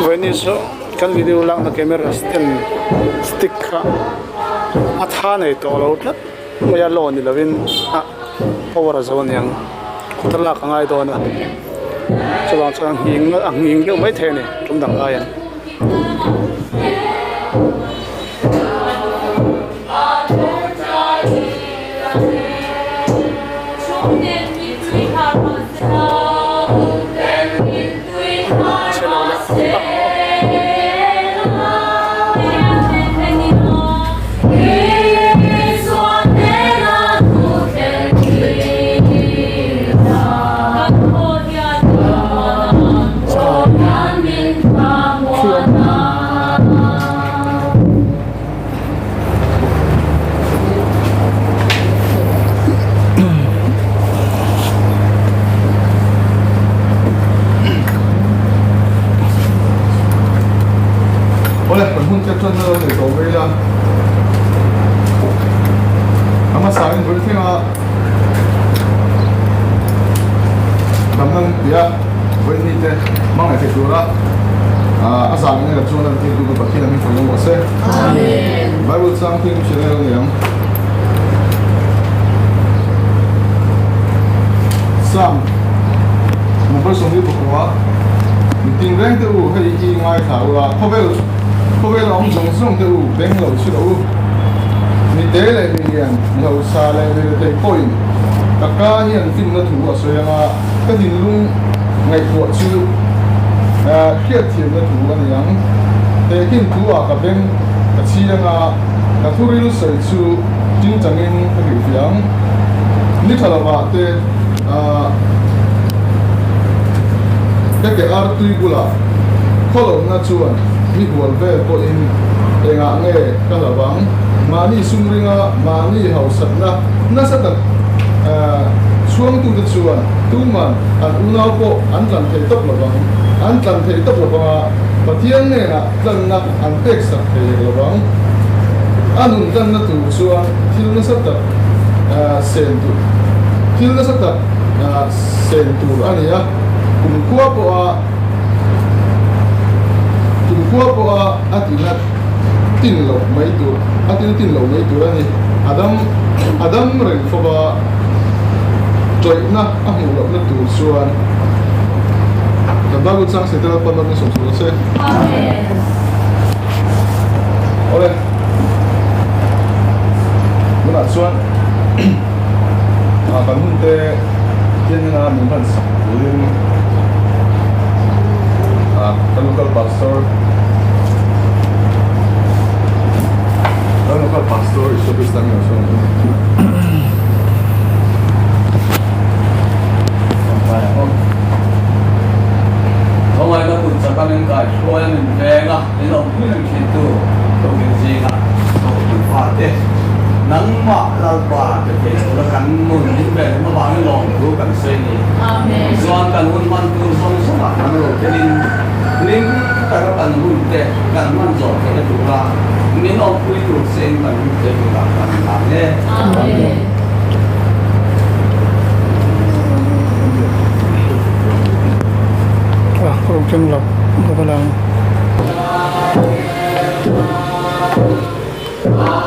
when is kan video lang na camera stick ka at hanay to all out maya lo nila win power zone yang kutala ka nga ito na so lang ang hing yung may tene tumdang ayan Oleh penghujat tuan tuan itu kau lah. Ama sahaja berarti Namun dia berni teh mana teh dura. Asal ini kat tuan nanti tu berpakai kami follow wase. Amin. Bible something channel yang Sam. Mungkin sungguh berkuah. Meeting rank tu hari ini ngai tahu lah. Kau orang song tu bank lo sudah ni deh ni yang lo salah ni tu point. Kakak yang fin na tu so yang kan di lung ngai kuat su kiat tiap na tu kan yang kin tu bank kecil yang katuri lu sai su jin jangin ke yang ni kalau apa ke artu gula kalau na cuan ni buat ko in enga nge kalabang mani sumringa mani hausatna nasata suang tu chuan tuman an unau ko an tlan thei tok labang patiang ne na tlan na an tek sak thei labang anun tlan na tu chuan thil na sata sen tu ania kumkuwa po atinat tinlo mai tu ani adam reng foba toina ahmulo na tu suan tabagut sang setela pandor ni somso se amen oleh mula suan kanunte tienna mimpan ulin local pastor itu bisa ngusung. Hôm nay nó cũng sẽ có những cái số là mình về đó, đến lúc mình chuyển từ đầu tiên gì cả, đầu tiên phát đấy, nắng mạ là bà cái thế số là cắn mồn những về nó bảo cái lòng của cắn xây này, doan cắn hôn man tu xong xong là nó rồi cái linh các cắn hôn tệ cắn man giọt cái chủ là nên ông quy tụ sen cắn hôn tệ chủ là cắn làm đấy. Kalau jumlah berapa Oh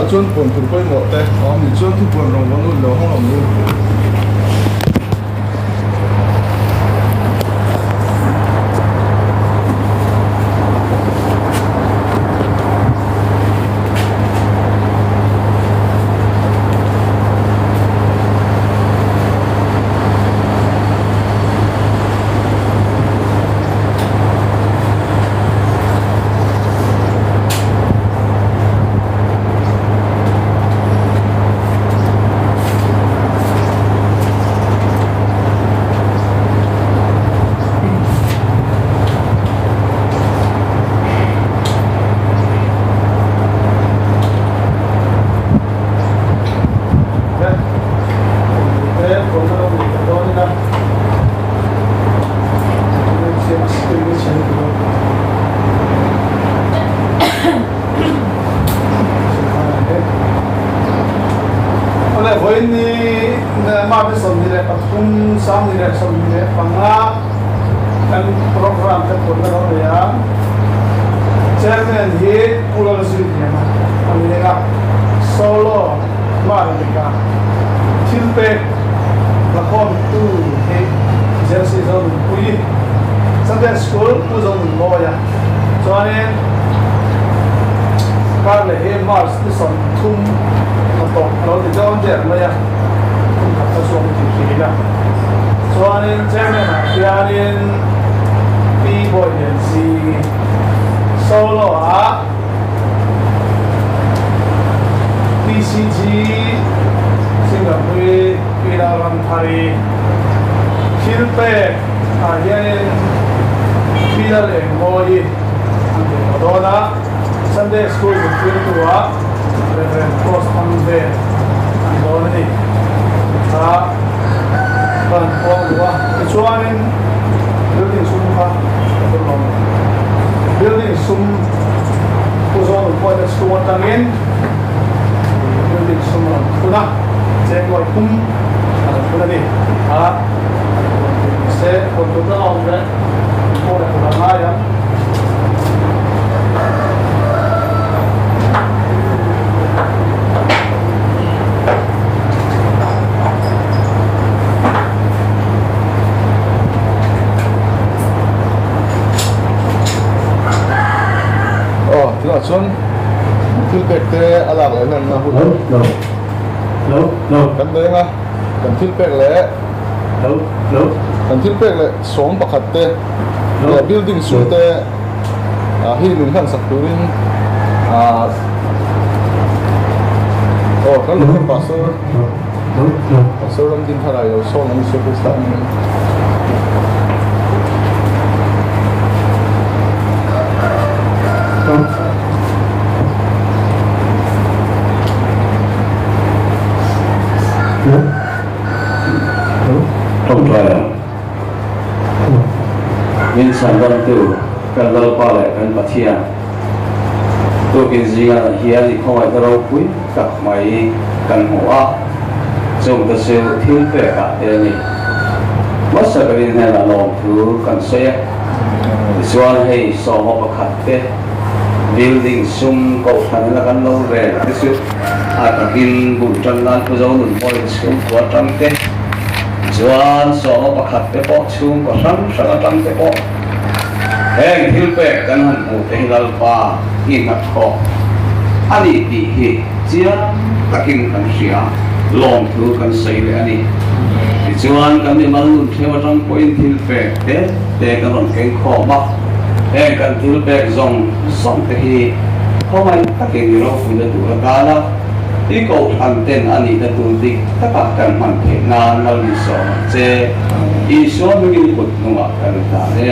Chun pun tu koi mo te, ni chun tu pun rong rong lo hong rong lu. Program terpurna ya, chairman ye pulau Sriwijaya, Amerika, Solo, Malaysia, Chilpe, Lakon tu he, Jersey zone Puyi, Sunday school zone Loya, soalnya kalau he Mars di zone Tum, atau kalau di zone Jerman Tum kata suami kita, soalnya chairman biarin boy si Solo PCG Singapore Pirawan Thari Chilpe yang Pirale Moi Adona Sunday School Virtua Reverend Cross Ambe Adona ni kan dua kecuali building semua building sum kuzon pada semua tangin building semua punah jenggot kum ada punah ni saya untuk tahu kan orang orang lain Chun tilpek te alak le nan na hu no kan de nga kan tilpek le kan tilpek le som pakhat te building su te hi min khan sak turin kan lo pastor ram din thara yo so nang se ko sta ni Không phải nên sản phẩm từ cần lâu qua lại cần bắt chia tôi cái gì là hiện thì không phải đâu quý cả máy cần hóa dùng cái sự thiếu về cả thế này mất sự cái này là lòng thứ cần xe xoan hay so họ bắt khát thế building sum ko thang la kan lo ve ti su a ta kin bu chan lan pu zo nun moi sum ko tam te chuan so pa khat te po chung ko sam sa tam te po heng thil pe kan han mu te hilal pa in na kho ani ti hi chia takin kan sia long thu kan sei le ani chuan kan ni mal nun thewa tang point thil pe te kan ron keng kho ma heng kan thil pe zong song te hi kho mai takin ni ro fu da tu ka la i ko an ten ani da tu dik ta ka kan man the na na li so che i so mi ni ko no ma kan ta le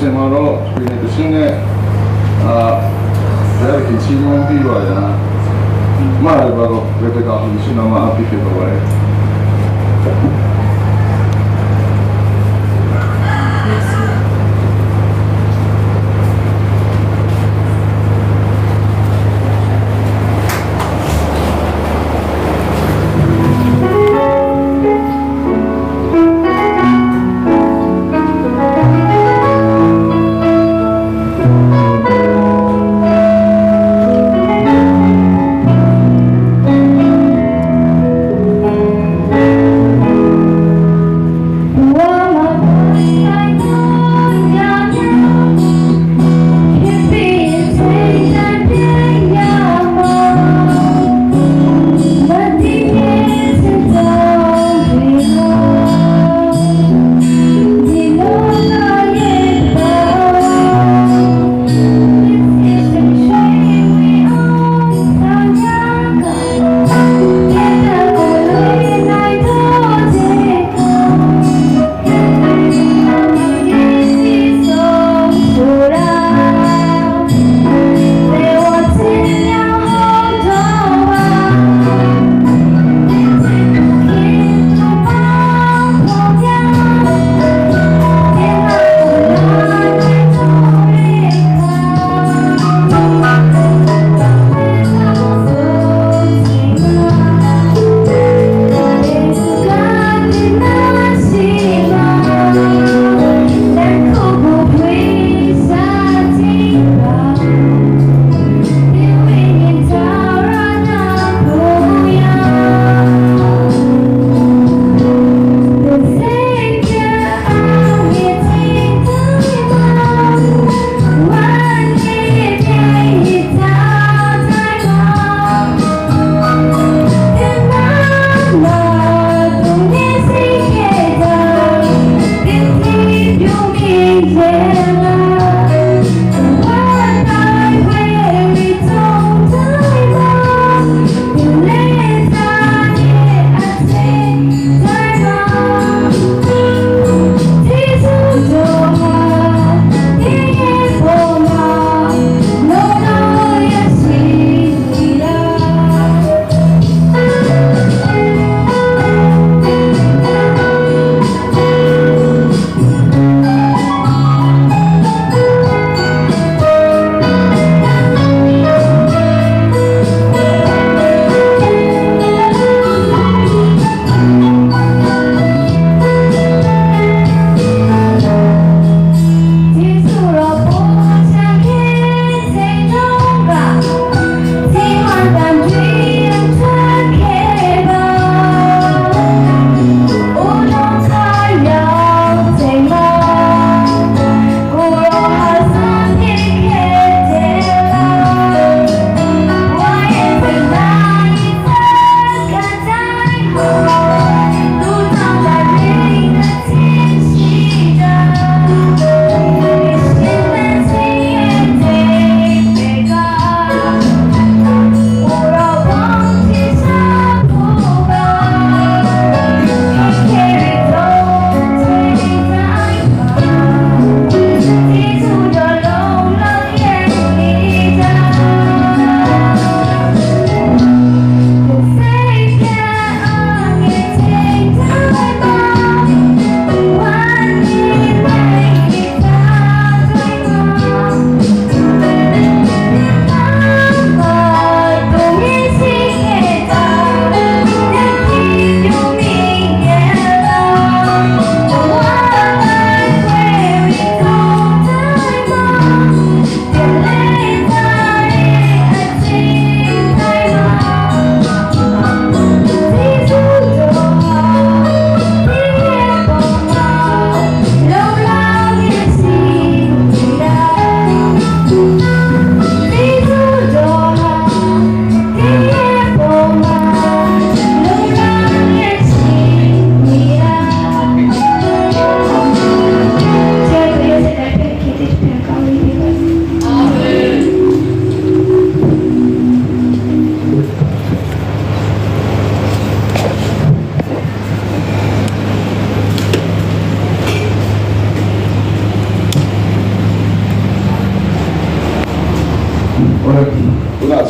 se maro quindi bisogna vedere che ci non viva ya ma vado ripeto vicino ma a più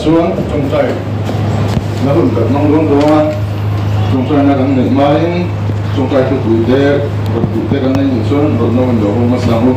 xuống trong tay nó hùng cật nông luôn đó trong tay nó gắn nệm máy trong tay cái tuổi tê gắn nệm xuống rồi nó mình đổ không mất sang luôn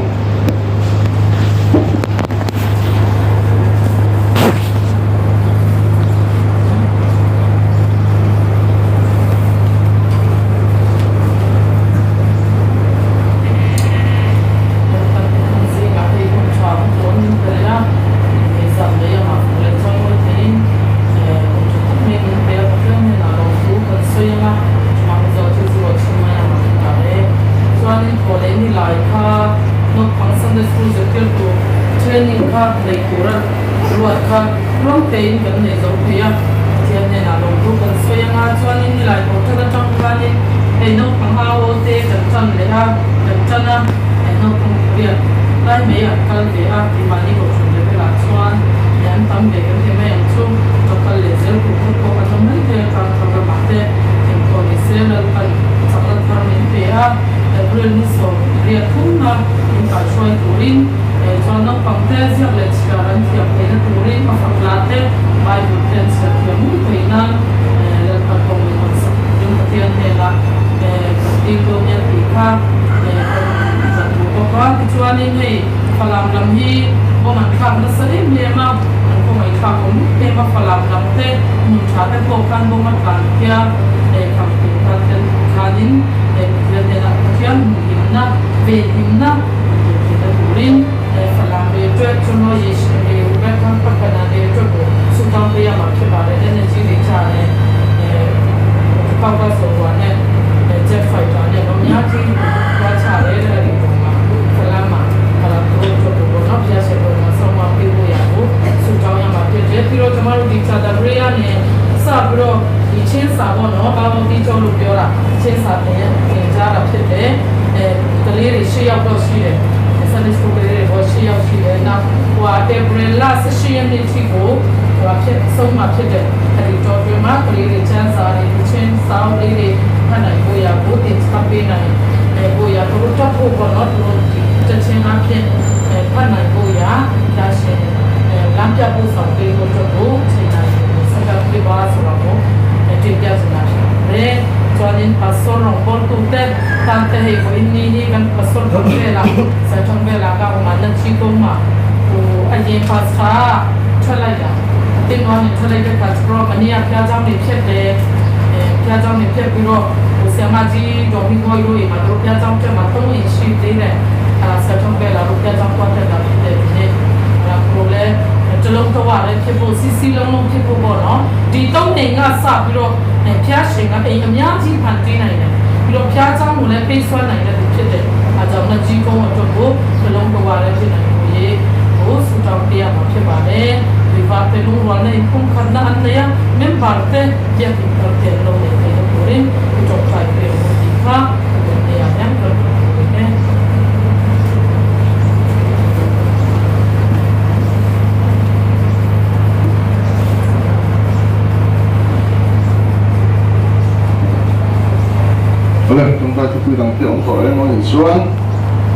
chúng ta cứ quy đăng tiếng khỏi nó hình xuống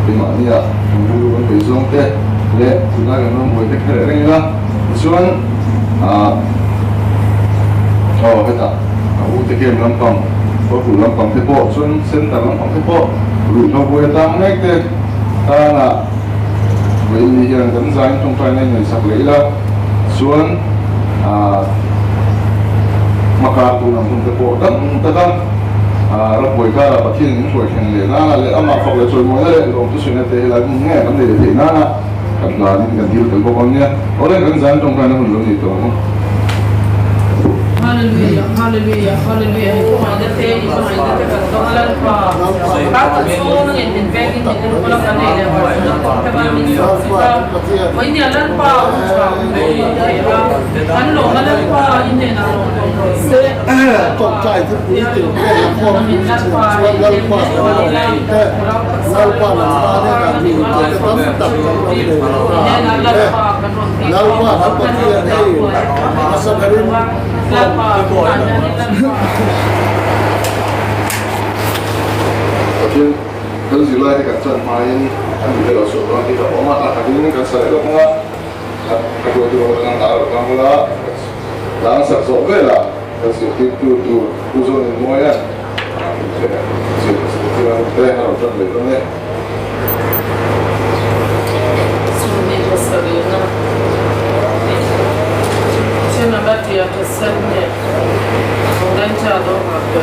thì mà như là chúng ta phải xuống thế để chúng ta cần nó mới cái hệ này ra xuống cái ta u thế kia làm công có phụ làm công thế bộ xuống sen ta làm công thế bộ rủi nó vui ta ngay thế ta là với như là đánh giá trong tay này mình sắp lấy là xuống mà cả tụ làm công thế bộ tấtรับป่วยก็ประเทศนี้ป่วยแข็งเลยนะเลยเอามาฝากเลยช่วยมั้งเลยลงทุนในเตะแล้วแง่กันเลยเตะนะกันงานนี้กันที่เราบอกเนี่ยเอาเรื่องกันจันตรงกันนะมันลงนี่ตัวมั้ง Hallelujah, hallelujah, hallelujah. Ito ay dati, ito ay dati katolan pa. Bakit so nang investment nito ko lang kanila. Tabamin sa sita. O hindi alam pa. Ano alam pa hindi na long. ตกใจที่ปุ๋ยติดแก่ละครชวนเรากว่าแต่เรากว่าหลังบ้านได้การมีตัวจะต้องตัดกันเราเลยเราว่าทำประเทศให้มาสักการินTapi kalau sila ni kan sen main kan kita langsung orang tidak oma tak kali ni kan saya lepas aku tu orang tahu orang pula Lang sak sok ke lah. Kasi tu uzon ni semua ya. Seperti yang saya harapkan betul ni. Sunni Salina. Cina bati ya kesannya. Dan jado apa?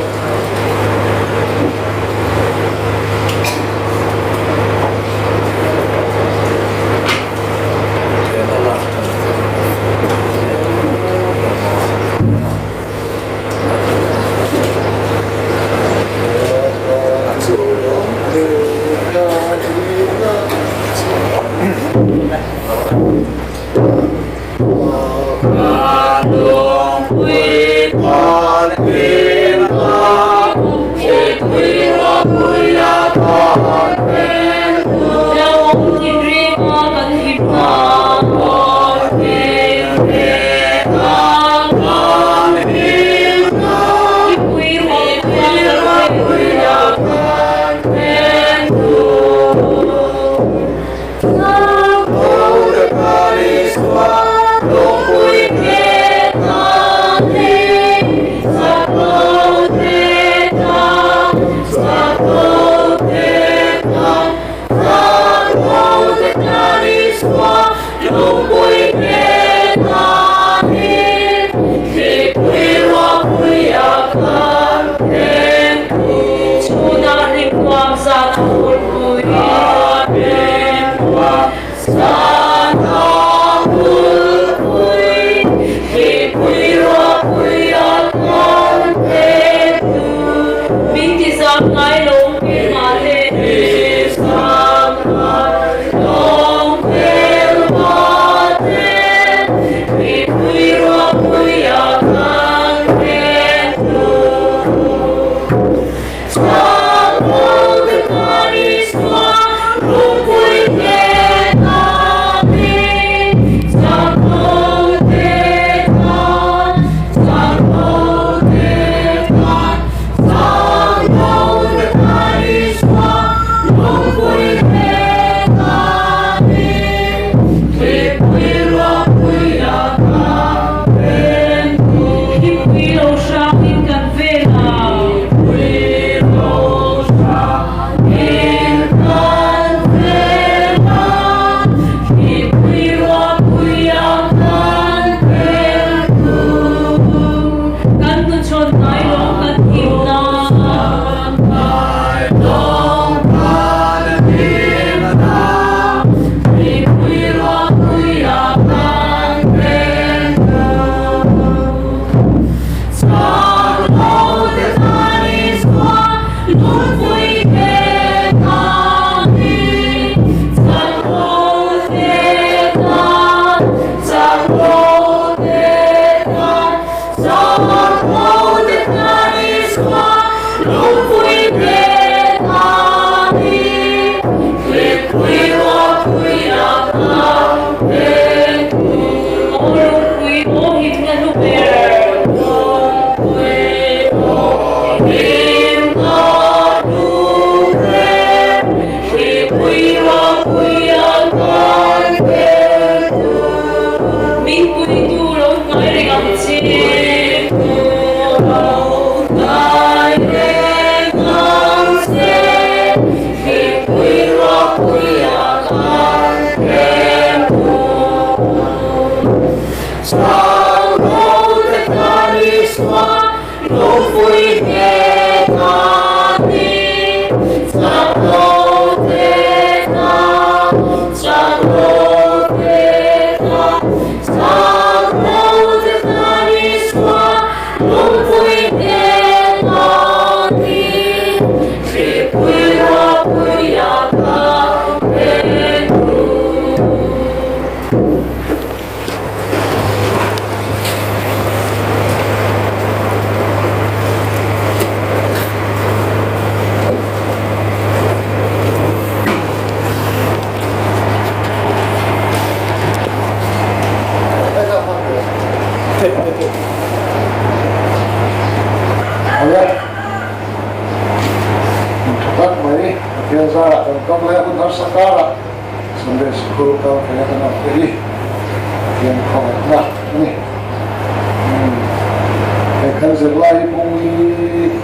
kan zirlai pungli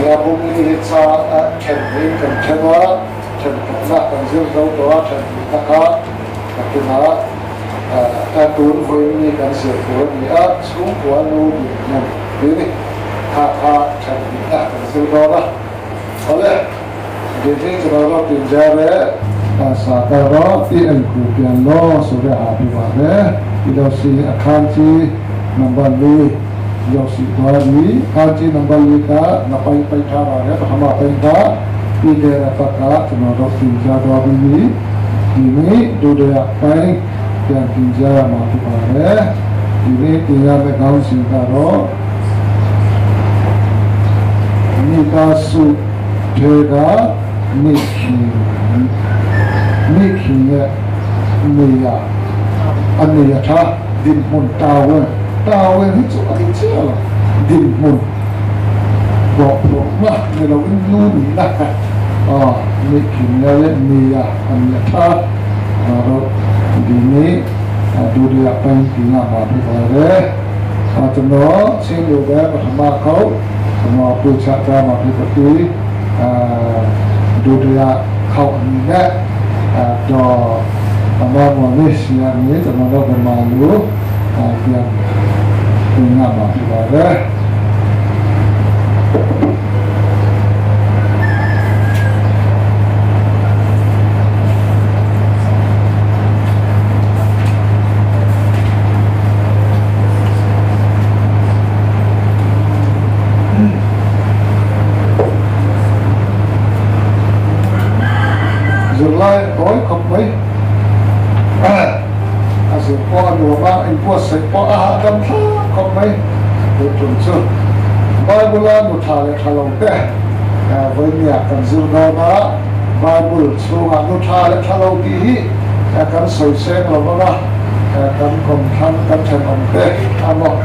ya pungli hitsa chen ring kan chenwa chen kapna kan zir zau towa chen taka kakina tur voini kan zir tuwa ni sung kuwa nu binan bini ha chen kan zir towa ole jadi kalau pinjare sakaro il kupian lo sudah habibare idosi akanci nambali yosi dwari kanci nambali ka napai pai thara ya hama pai ka ide rataka tunodo pinja dwari ini dudaya pai yang pinja habibare ini tiga megaun singkaro ini kasu Jeda Nikhiya Niya Aniya Cha Dimmun Tawen itu ada siapa Dimmun Bok mah kalau ini lah Nikhiya Niya Aniya Cha Kalau ini dulu apa yang tinggal mati pada macam tu sih juga pertama kau semua pusat mati pasti dunia kau ini do nama manusia ini termasuk bermalu yang punya masalah. Zulai tối không mấy sự qua đùa ba anh qua sạch qua đâm thá không mấy được chuẩn chưa Bible một thả lại thả lòng tệ với nhà cần dư đó đó Bible xuống hàng một thả lại thả lòng kỹ cần sợi sen là đó đó cần còn thân cần chân ông tệ một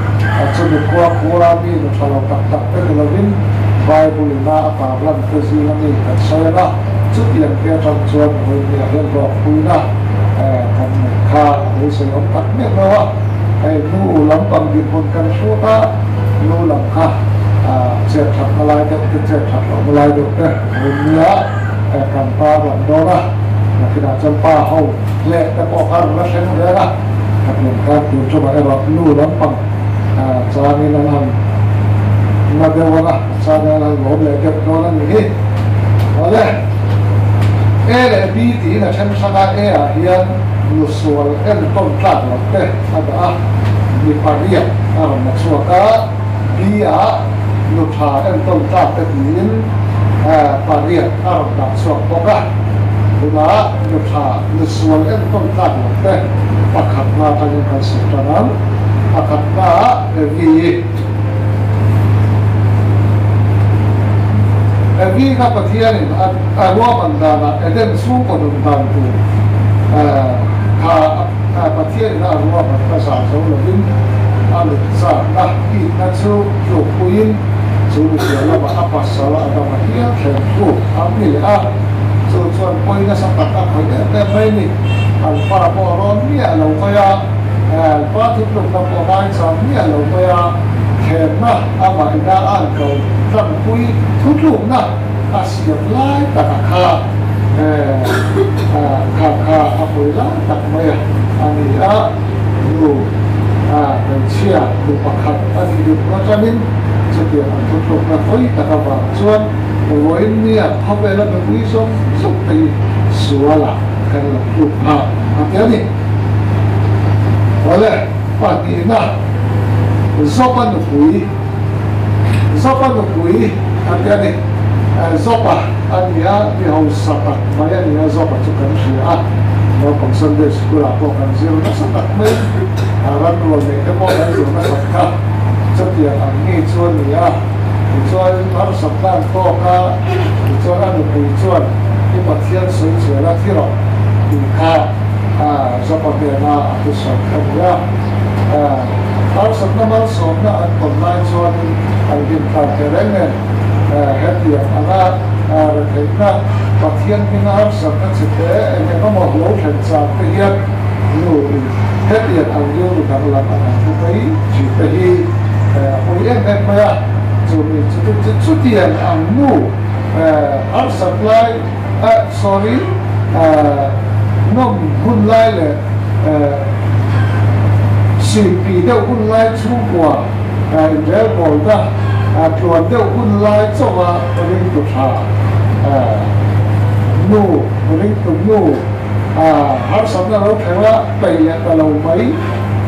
cho được qua ra đi một thả lòng tạc cái là vinh Bible na apa làm cái gì là gì cần sợi đó chút yang kia trong chuan với nhà dân gọt phui na thành kha với sự ông tắc miệng đó nu lắm bằng việc một căn số ta nu làm kha chết thật lại được cái chết thật lại được cái mình nhớ cầm pa làm đó là khi nào chân pa hậu lệ ta có khá là sẽ không đấy là thật những cái điều cho bạn em nu lắm bằng cho nên là làm mà đều là cho nên là gồm lệ cái đó là gì đấy là bí tí là chân sang hiện một số em công tác là thế ada di parian một số cái bí một thà em công tác cái tín parian một số cái đó một thà một số em công tác là thế bắt khắp na thành cái sự trắng bắt khắp na vì vì các bạn thấy này, ruộng bằng đá là đem xuống còn đồng đàn tu, các bạn thấy là ruộng bằng đá sản xuất là vinh, anh sa là khi nó số nhiều quên, số lượng là bao áp sản là đâu mà hiếm thêm tu, anh nghĩ là số lượng quên nó sắp đặt ra khỏi cái bên này, anh phải bỏ ra nhiều lâu vậy à, phải tiếp tục làm bỏ ra nhiều lâu vậy à, thêm na, anh phải ra anh cầu làm quênทุกลุ่มนะเสียบไล่ตะขาอาปุยไล่ตะไม่อันนี้อยู่เป็นเชี่ยดูประคับอันนี้ดูเพราะฉะนั้นจะเกี่ยวกับทุกลุ่มนะคุยตะกบส่วนวันนี้เขาไปแล้วเป็นวิสุทธิสัวละกันหลับลูกภาพอันนี้อะไรป่านนี้นะซอปันหุยอันนี้zopa อันนี้ที่เขาสับมาอันนี้ zopa ทุกคนเชื่อเราของสันเดชกุลาพวกกันเชื่อนักสับไม่รันตัวนี้ก็พวกนั้นอยู่นักสับค่ะจะเกี่ยวกับนี้ส่วนนี้ส่วนนักสับด้านโต๊ะก็ส่วนอันนี้ส่วนที่มาเทียนสวยๆแล้วที่เราดูค่าzopaเดียร์ที่สับกันเนี่ยนักสับนั้นสอนนะอันต้นไม้ส่วนอันดินขาดแรงเนี่ยhati yang anak mereka pakaian pintar sangat sedih, mereka mahu hendak pergi lu hati yang angin bukan lapangan, tapi OEM maya jadi cucian angmu art supply sorry nom hunlai le CP 的hunlai出国人口的转的hunlai 做啊不能多差nu不能多nu art supply เราแค่ว่าไปแต่เราไม่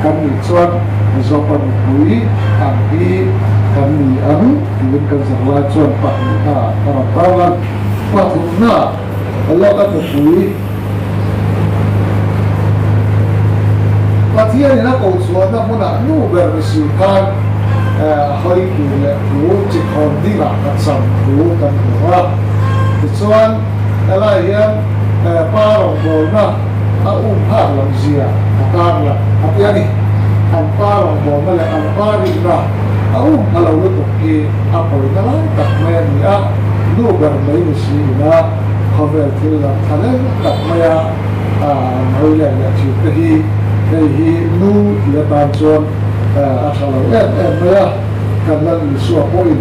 กันอีกส่วนZopan kui angki kami ang ingin konservasi pak kita para patuna Allah kata kui patian ini kau suara mana nu berisikan hari kule ku cikon di lakat sampu kan kuat kecuali adalah yang parong bona umpah langsia karena apa ya nih ang parang mo mali ang pari na kalau luto ki ako ina takmaya niya lugar na yun siya cover tila tanen takmaya mauya niya chikahi kahi nu leban zon asalaw maya kanan isuwa po in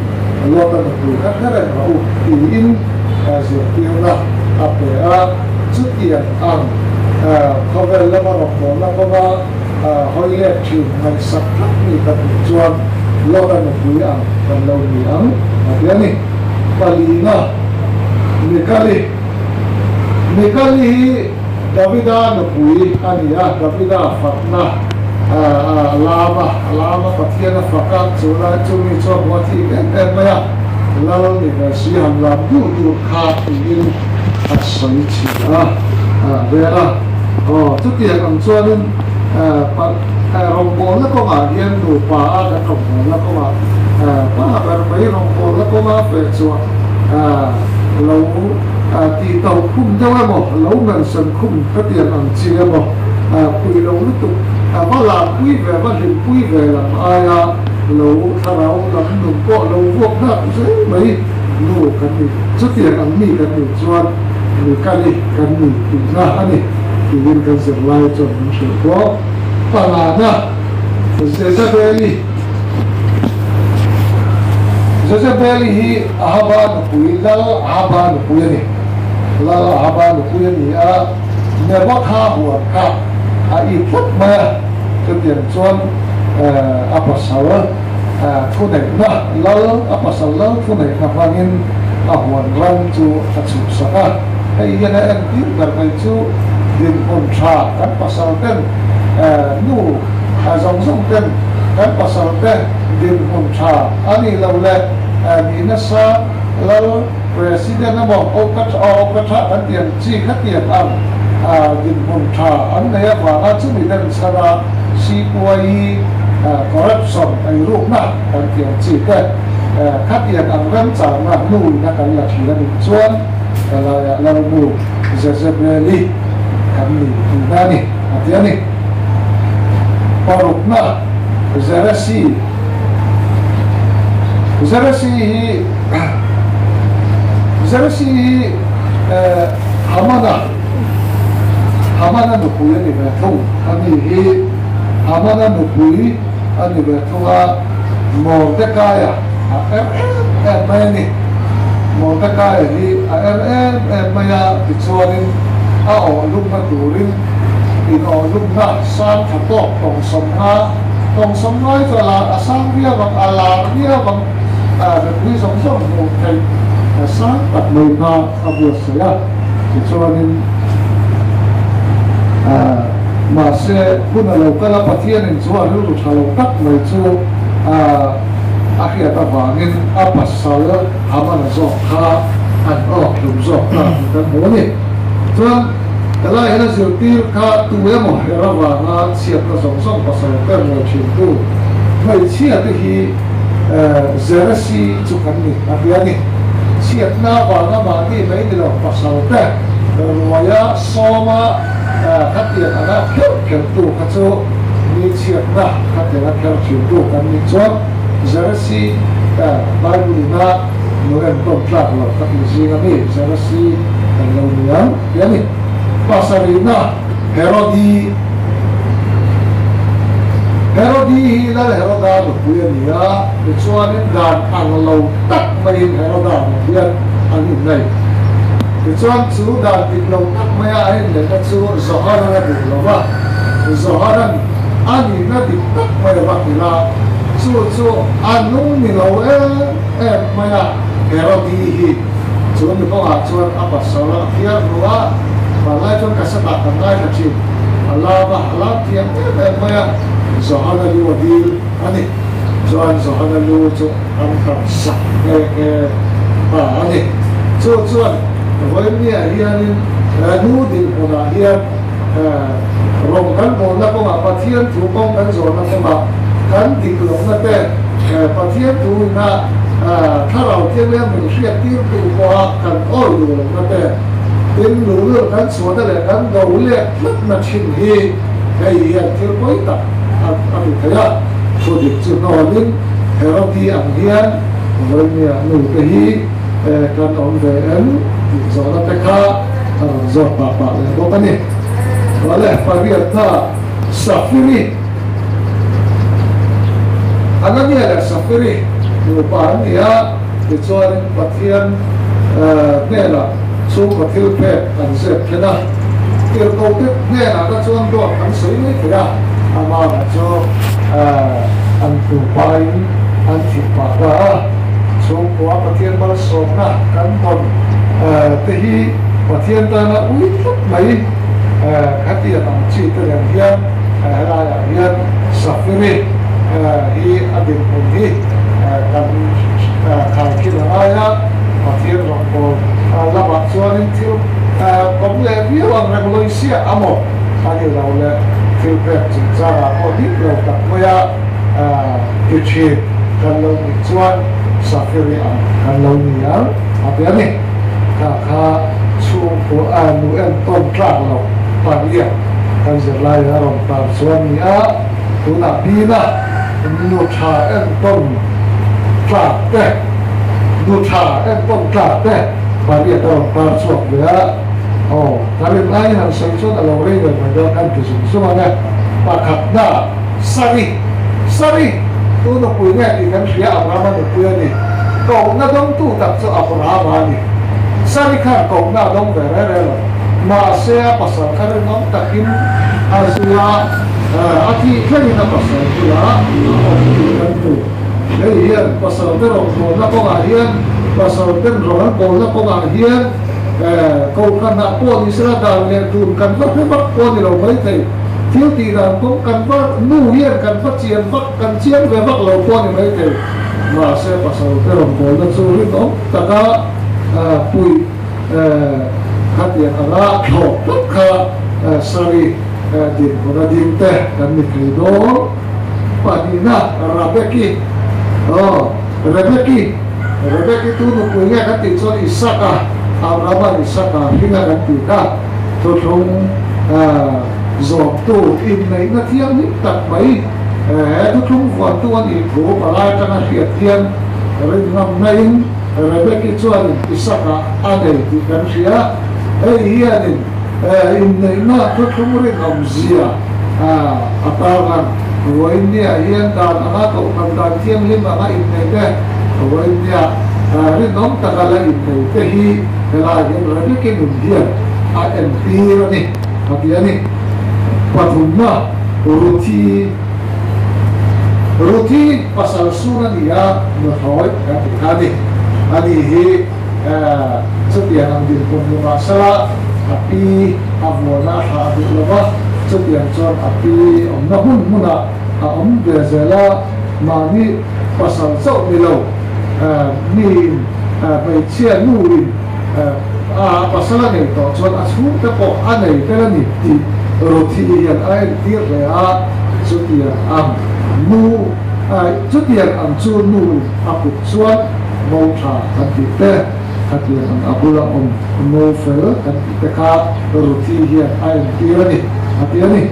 lotan na po kakaren rao iin siya tiyo na apea chutiyan ang cover laman mo na kuma hoi lệ trừ ngày sắp thắt ni tập chuan lo ra một quý ăn còn lâu nghỉ ấm thế này kali na Nikali Davida no quý anh ya Davida phật na lama patiana fakat chula chumi cho một thi cái maya lao ni là sĩ hành làm du kha in hạt sấy chỉ về chút tiền còn chuan rombol na ko nga yan do pa ka rombol na ko nga pa ba rombol na ko nga pe so lo ti tàu khum đâu mo lo ngan san khum ka tiền ang chi mo pui lo lu tu ba la pui về ba hin pui về là aya lo tha rau lam nu ko lo wok na se mai lu kan ni chút tiền ang mi kan ni chuan ni kan ni ti na ani ti win kan se lai cho ni se ko Palana Jezebeli hi ahaban kui lal ahaban kui ni nebot ha huat ka ikut ma kemudian cuan apasal kunai na lal apasal lal kunai kapangin ahuan ran cu atsu saka yana entir berkai cu din kontra kan pasal kan nu zong ten kan pasal ten din kontra ani laule ni nasa lal presiden amo okat kan tiang chi khat tiang am din kontra an ne wa chu mi dan sara si puai corruption ai ru na kan tiang chi ka khat tiang am ran cha na nu na kan la thi la ni chuan la nu Jezebeli kan ni nani atiani Parukna Zarasi Hamana nukui ni betul ani hi Hamana nukui ani betul Mordekaya maya Mordekaya hi maya bicuanin lumna durin lumna san katok tong somha itu adalah asal dia bang alar dia bang negeri somsong mungkin asal tak mereka abu saya kecuali masih pun kalau patian yang jual dulu kalau tak mereka akhirnya bangin apa salah aman zokha belum zokha dan boleh tuan kalau ada sesuatu kat tu yang mau herawat siap nasong pasal terlalu cintu, mai siap tu Zarasi cukan ni, apa ni? Siap na warna mati mai ni lah pasal ter, waya soma katian anak tu kacau ni siap na katian anak cintu kan ni cuan Zarasi baru na nuren kontrak lah tapi sini kami Zarasi kalau ni Pasarina Herodi Herodi la Heroda puya ni chuan in dan ang lo tak mai Heroda puya ani nei chuan chu dan tik lo tak mai ai le ka chu Zohar na bu lo ba Zohar ani na tik tak mai ba kila chu anung ni lo mai Herodi hi chuan ni ko chuan apa sala kia ruwa balai chuan kasata kan ai ka chi Allah ba Allah tiang mai Zohar ni wadil ani chuan Zohar ni chu an kam sa ani chuan voi ni hian nu din ona hian rong kan mo na ko ma pathian thu kong kan zo na ko ma kan dik lo na te pathian tu na tha rau tiang le mi hriat tir tu ko kan ol du lo na te tin lu lu kan so da le kan do le mat na chin hi kai hian thil koi ta abi kaya so dik chu no din Herodi ang hian voi ni nu te hi kan on ve en zo na te kha zo pa le bo ka ni wala pariata safiri anani ala safiri no pa ni ya ke chuan pathian nela chu pathil pe an se khena tir ko te nela ka chuan do an sei ni kira ama ba cho an tu pai an chi pa ka so ko pathian bal so na kan kon te hi pathian ta na ui thut mai khati ang chi te hian ra hian safiri hi adin ko hi kan khai ki la ya pathian ro ko la ba chuan thil kom le vi ang regulation amo ani la le thil pe chi cha o di lo ta ko ya ki chi kan lo ni chuan safiri ang kan lo ni ya ape ni kha chu ko anu en ton tlang lo paria kan zerlai rom tar chuan ni a tuna bina nu tha en ton tla te nu tha en ton tla te paria rom tar chuak le a karin ai han sai chuan alo re le ma do kan ki sum suma ne pa khat na sari tu no pui ne i kan ria Abraham no pui ni ko na dong tu tak chu Abraham ni sari khan ko na dong ve re lo ma se pasal kan nom takin azua ati kani na pasal la kan tu hian pasal te ro ko na ko ga hian pasal te ro ko na ko ga hian ko kan na ko ni sra da le tu kan va pe ba ko ni lo mai thei thiếu ti ra ko kan va nu hian kan va chian va kan chian ve va lo ko ni mai thei ma se pasal te ro ko na chu ri no ta ka pui hati ala tho kha sari din bona din te kan ni khido padina rebeki tu no punya hati so Isaka Abraham Isaka hinga hati ka to thong zo tu in nei na thiam ni tak mai to thong wan tu ani tho palai ka na hiat thiam rin ngam nei rebeki chuan Isaka ane ti kan sia hianin in nei na to thong rin ngam zia atagan India hian dan anga ko kan dan thiam lim anga in nei te India rin nom takala in nei te hi la hian rebeki nun hian en tir ni hatiani pathumna ruti pasal suna dia nohoi kati ani hi setiap ambil pemasa api avona api lama setiap cor api nahun muna bezela mani pasal sok milau ni bacia nurin pasal ni to cor asu tepo anei kelani ti roti yang air tir rea setiap nu setiap amcu nu aku suan mau tha hati teh hati yang abula novel kan kita ka roti hian ai tirani hati ani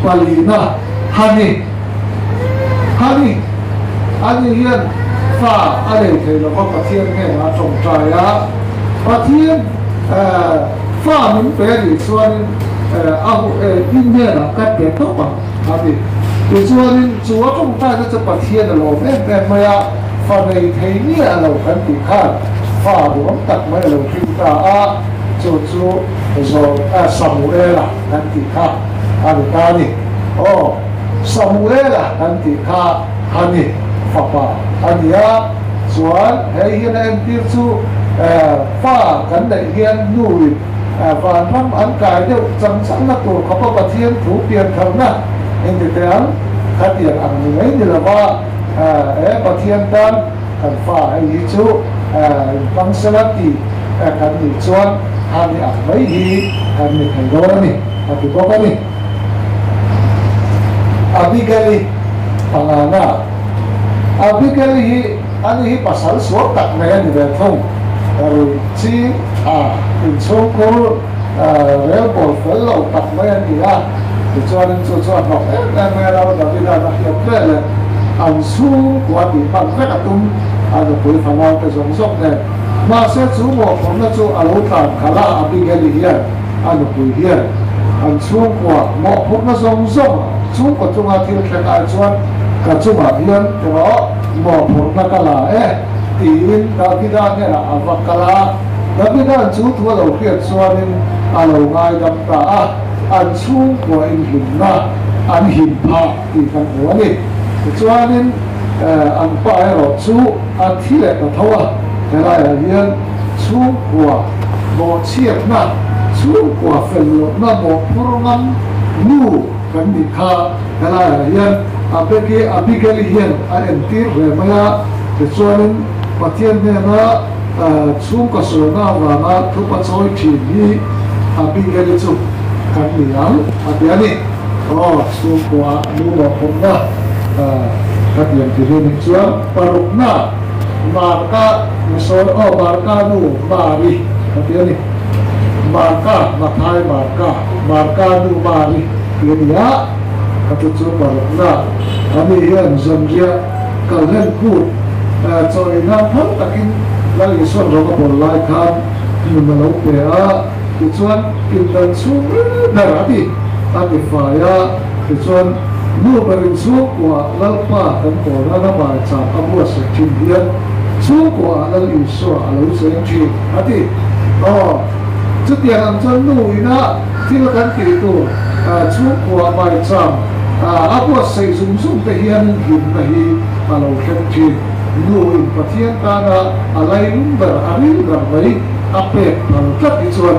palina hani hian fa ale thelo ko pathian ne ma chong traya pathian fa min pe di suan in ne la ka pe to pa hati อีส่วนนึงส่วนตรงใต้ก็จะประเทศเราแต่เมื่อฝั่งในไทยเนี่ยเรากันติดข้าฝ่าหลวงตัดไม่เราพิมพ์ตาจู่ๆสมุเอล่ะกันติดข้าอันนี้สมุเอล่ะกันติดข้าอันนี้ฝ่าป่าอันนี้ส่วนเฮียนเอ็นที่จู่ฝ่ากันได้เฮียนนู่นฝ่าทำอันกายเดียวจังสังนักตัวเขาประเทศถูกเปลี่ยนเขานะเองแต่ยังขัดเดียงอันนี้นี่แหละว่าประเทศด้านกันฝ่าไอ้ยิ่งจู่ฟังสลัดตีกันนี่ส่วนอันนี้อันไม่ดีอันนี้ใครโดนนี่อันที่บอกนี่อาบิเกลีปังอาณาอาบิเกลีอันนี้ภาษาสวดตัดแม่นี่แบบทงจีอินโซโคเรียบอลเฟลล์ตัดแม่นี่อ่ะส่วนบอกแต่แม่เราจะไม่ได้มาเกี่ยวกับเลยอันสูงกว่าที่บางแม่กระตุ้มอันนี้คุยฟังเราไปส่งเนี่ยมาเสียสูงบอกผมนะจู่อาลูตานขลาอาบิเกลีอันนี้คุยเฮียอันสูงกว่าหมอผมนะส่งสูงกว่าจุงอาทิตย์แค่การส่วนกับจุงอาเฮียนแต่ว่าหมอผมนะกลาตีนดาวิดาเนี่ยอาวักลาดาวิดาจู่ตัวเราเขียนส่วนนึงอาเราง่ายดำตาอันสูงกว่าอินหินนะอันหินผาที่กันหัวนี่ส่วนนึงอันป้ายเราจู่อันที่เล็กเท่าแต่ละอย่างสูงกว่าโมเชียบนะสูงกว่าเฟลโลนะโมพรุงันนู่กันดิคาแต่ละอย่างอาเบเกลีเฮียนอันเอ็นตีเรมาแต่ส่วนนึงประเทศเนี่ยนะสูงกว่าส่วนน่าวานะทุกปัจจัยที่มีอาบิเกลิจุกันนี่อันนี้สูงกว่านู่นผมนะกันอย่างที่เรียนส่วนปรุกนะมาร์กาส่วนมาร์กานู่มารีกันนี้มาร์กามาไทยมาร์กานู่มารีเรียนยะกันจุดปรุกนะอันนี้เห็นจำเจียกันเล่นพูดจอยน้ำพักตะกินแล้วอีส่วนเราก็บนลายคำมันมาลงเปล่าอีส่วนกินกันสูงน่ารักดีอันนี้ฝ่ายอีส่วนนู่นเป็นสูงกว่าแล้วป้าทั้งหมดแล้วมาจากอบัวเสกินเดียนสูงกว่าแล้วอีส่วนเราเสียงจีอันนี้จุดเดียวกันจนนู่นนะที่เราการกินตัวสูงกว่ามาจากอบัวเสกสูงไปเฮียนหินไปฮีเราเสียงจีนู่นประเทศต่างอะไรลุ่มแบบอะไรแบบไหนอาเป็ดมันก็อีส่วน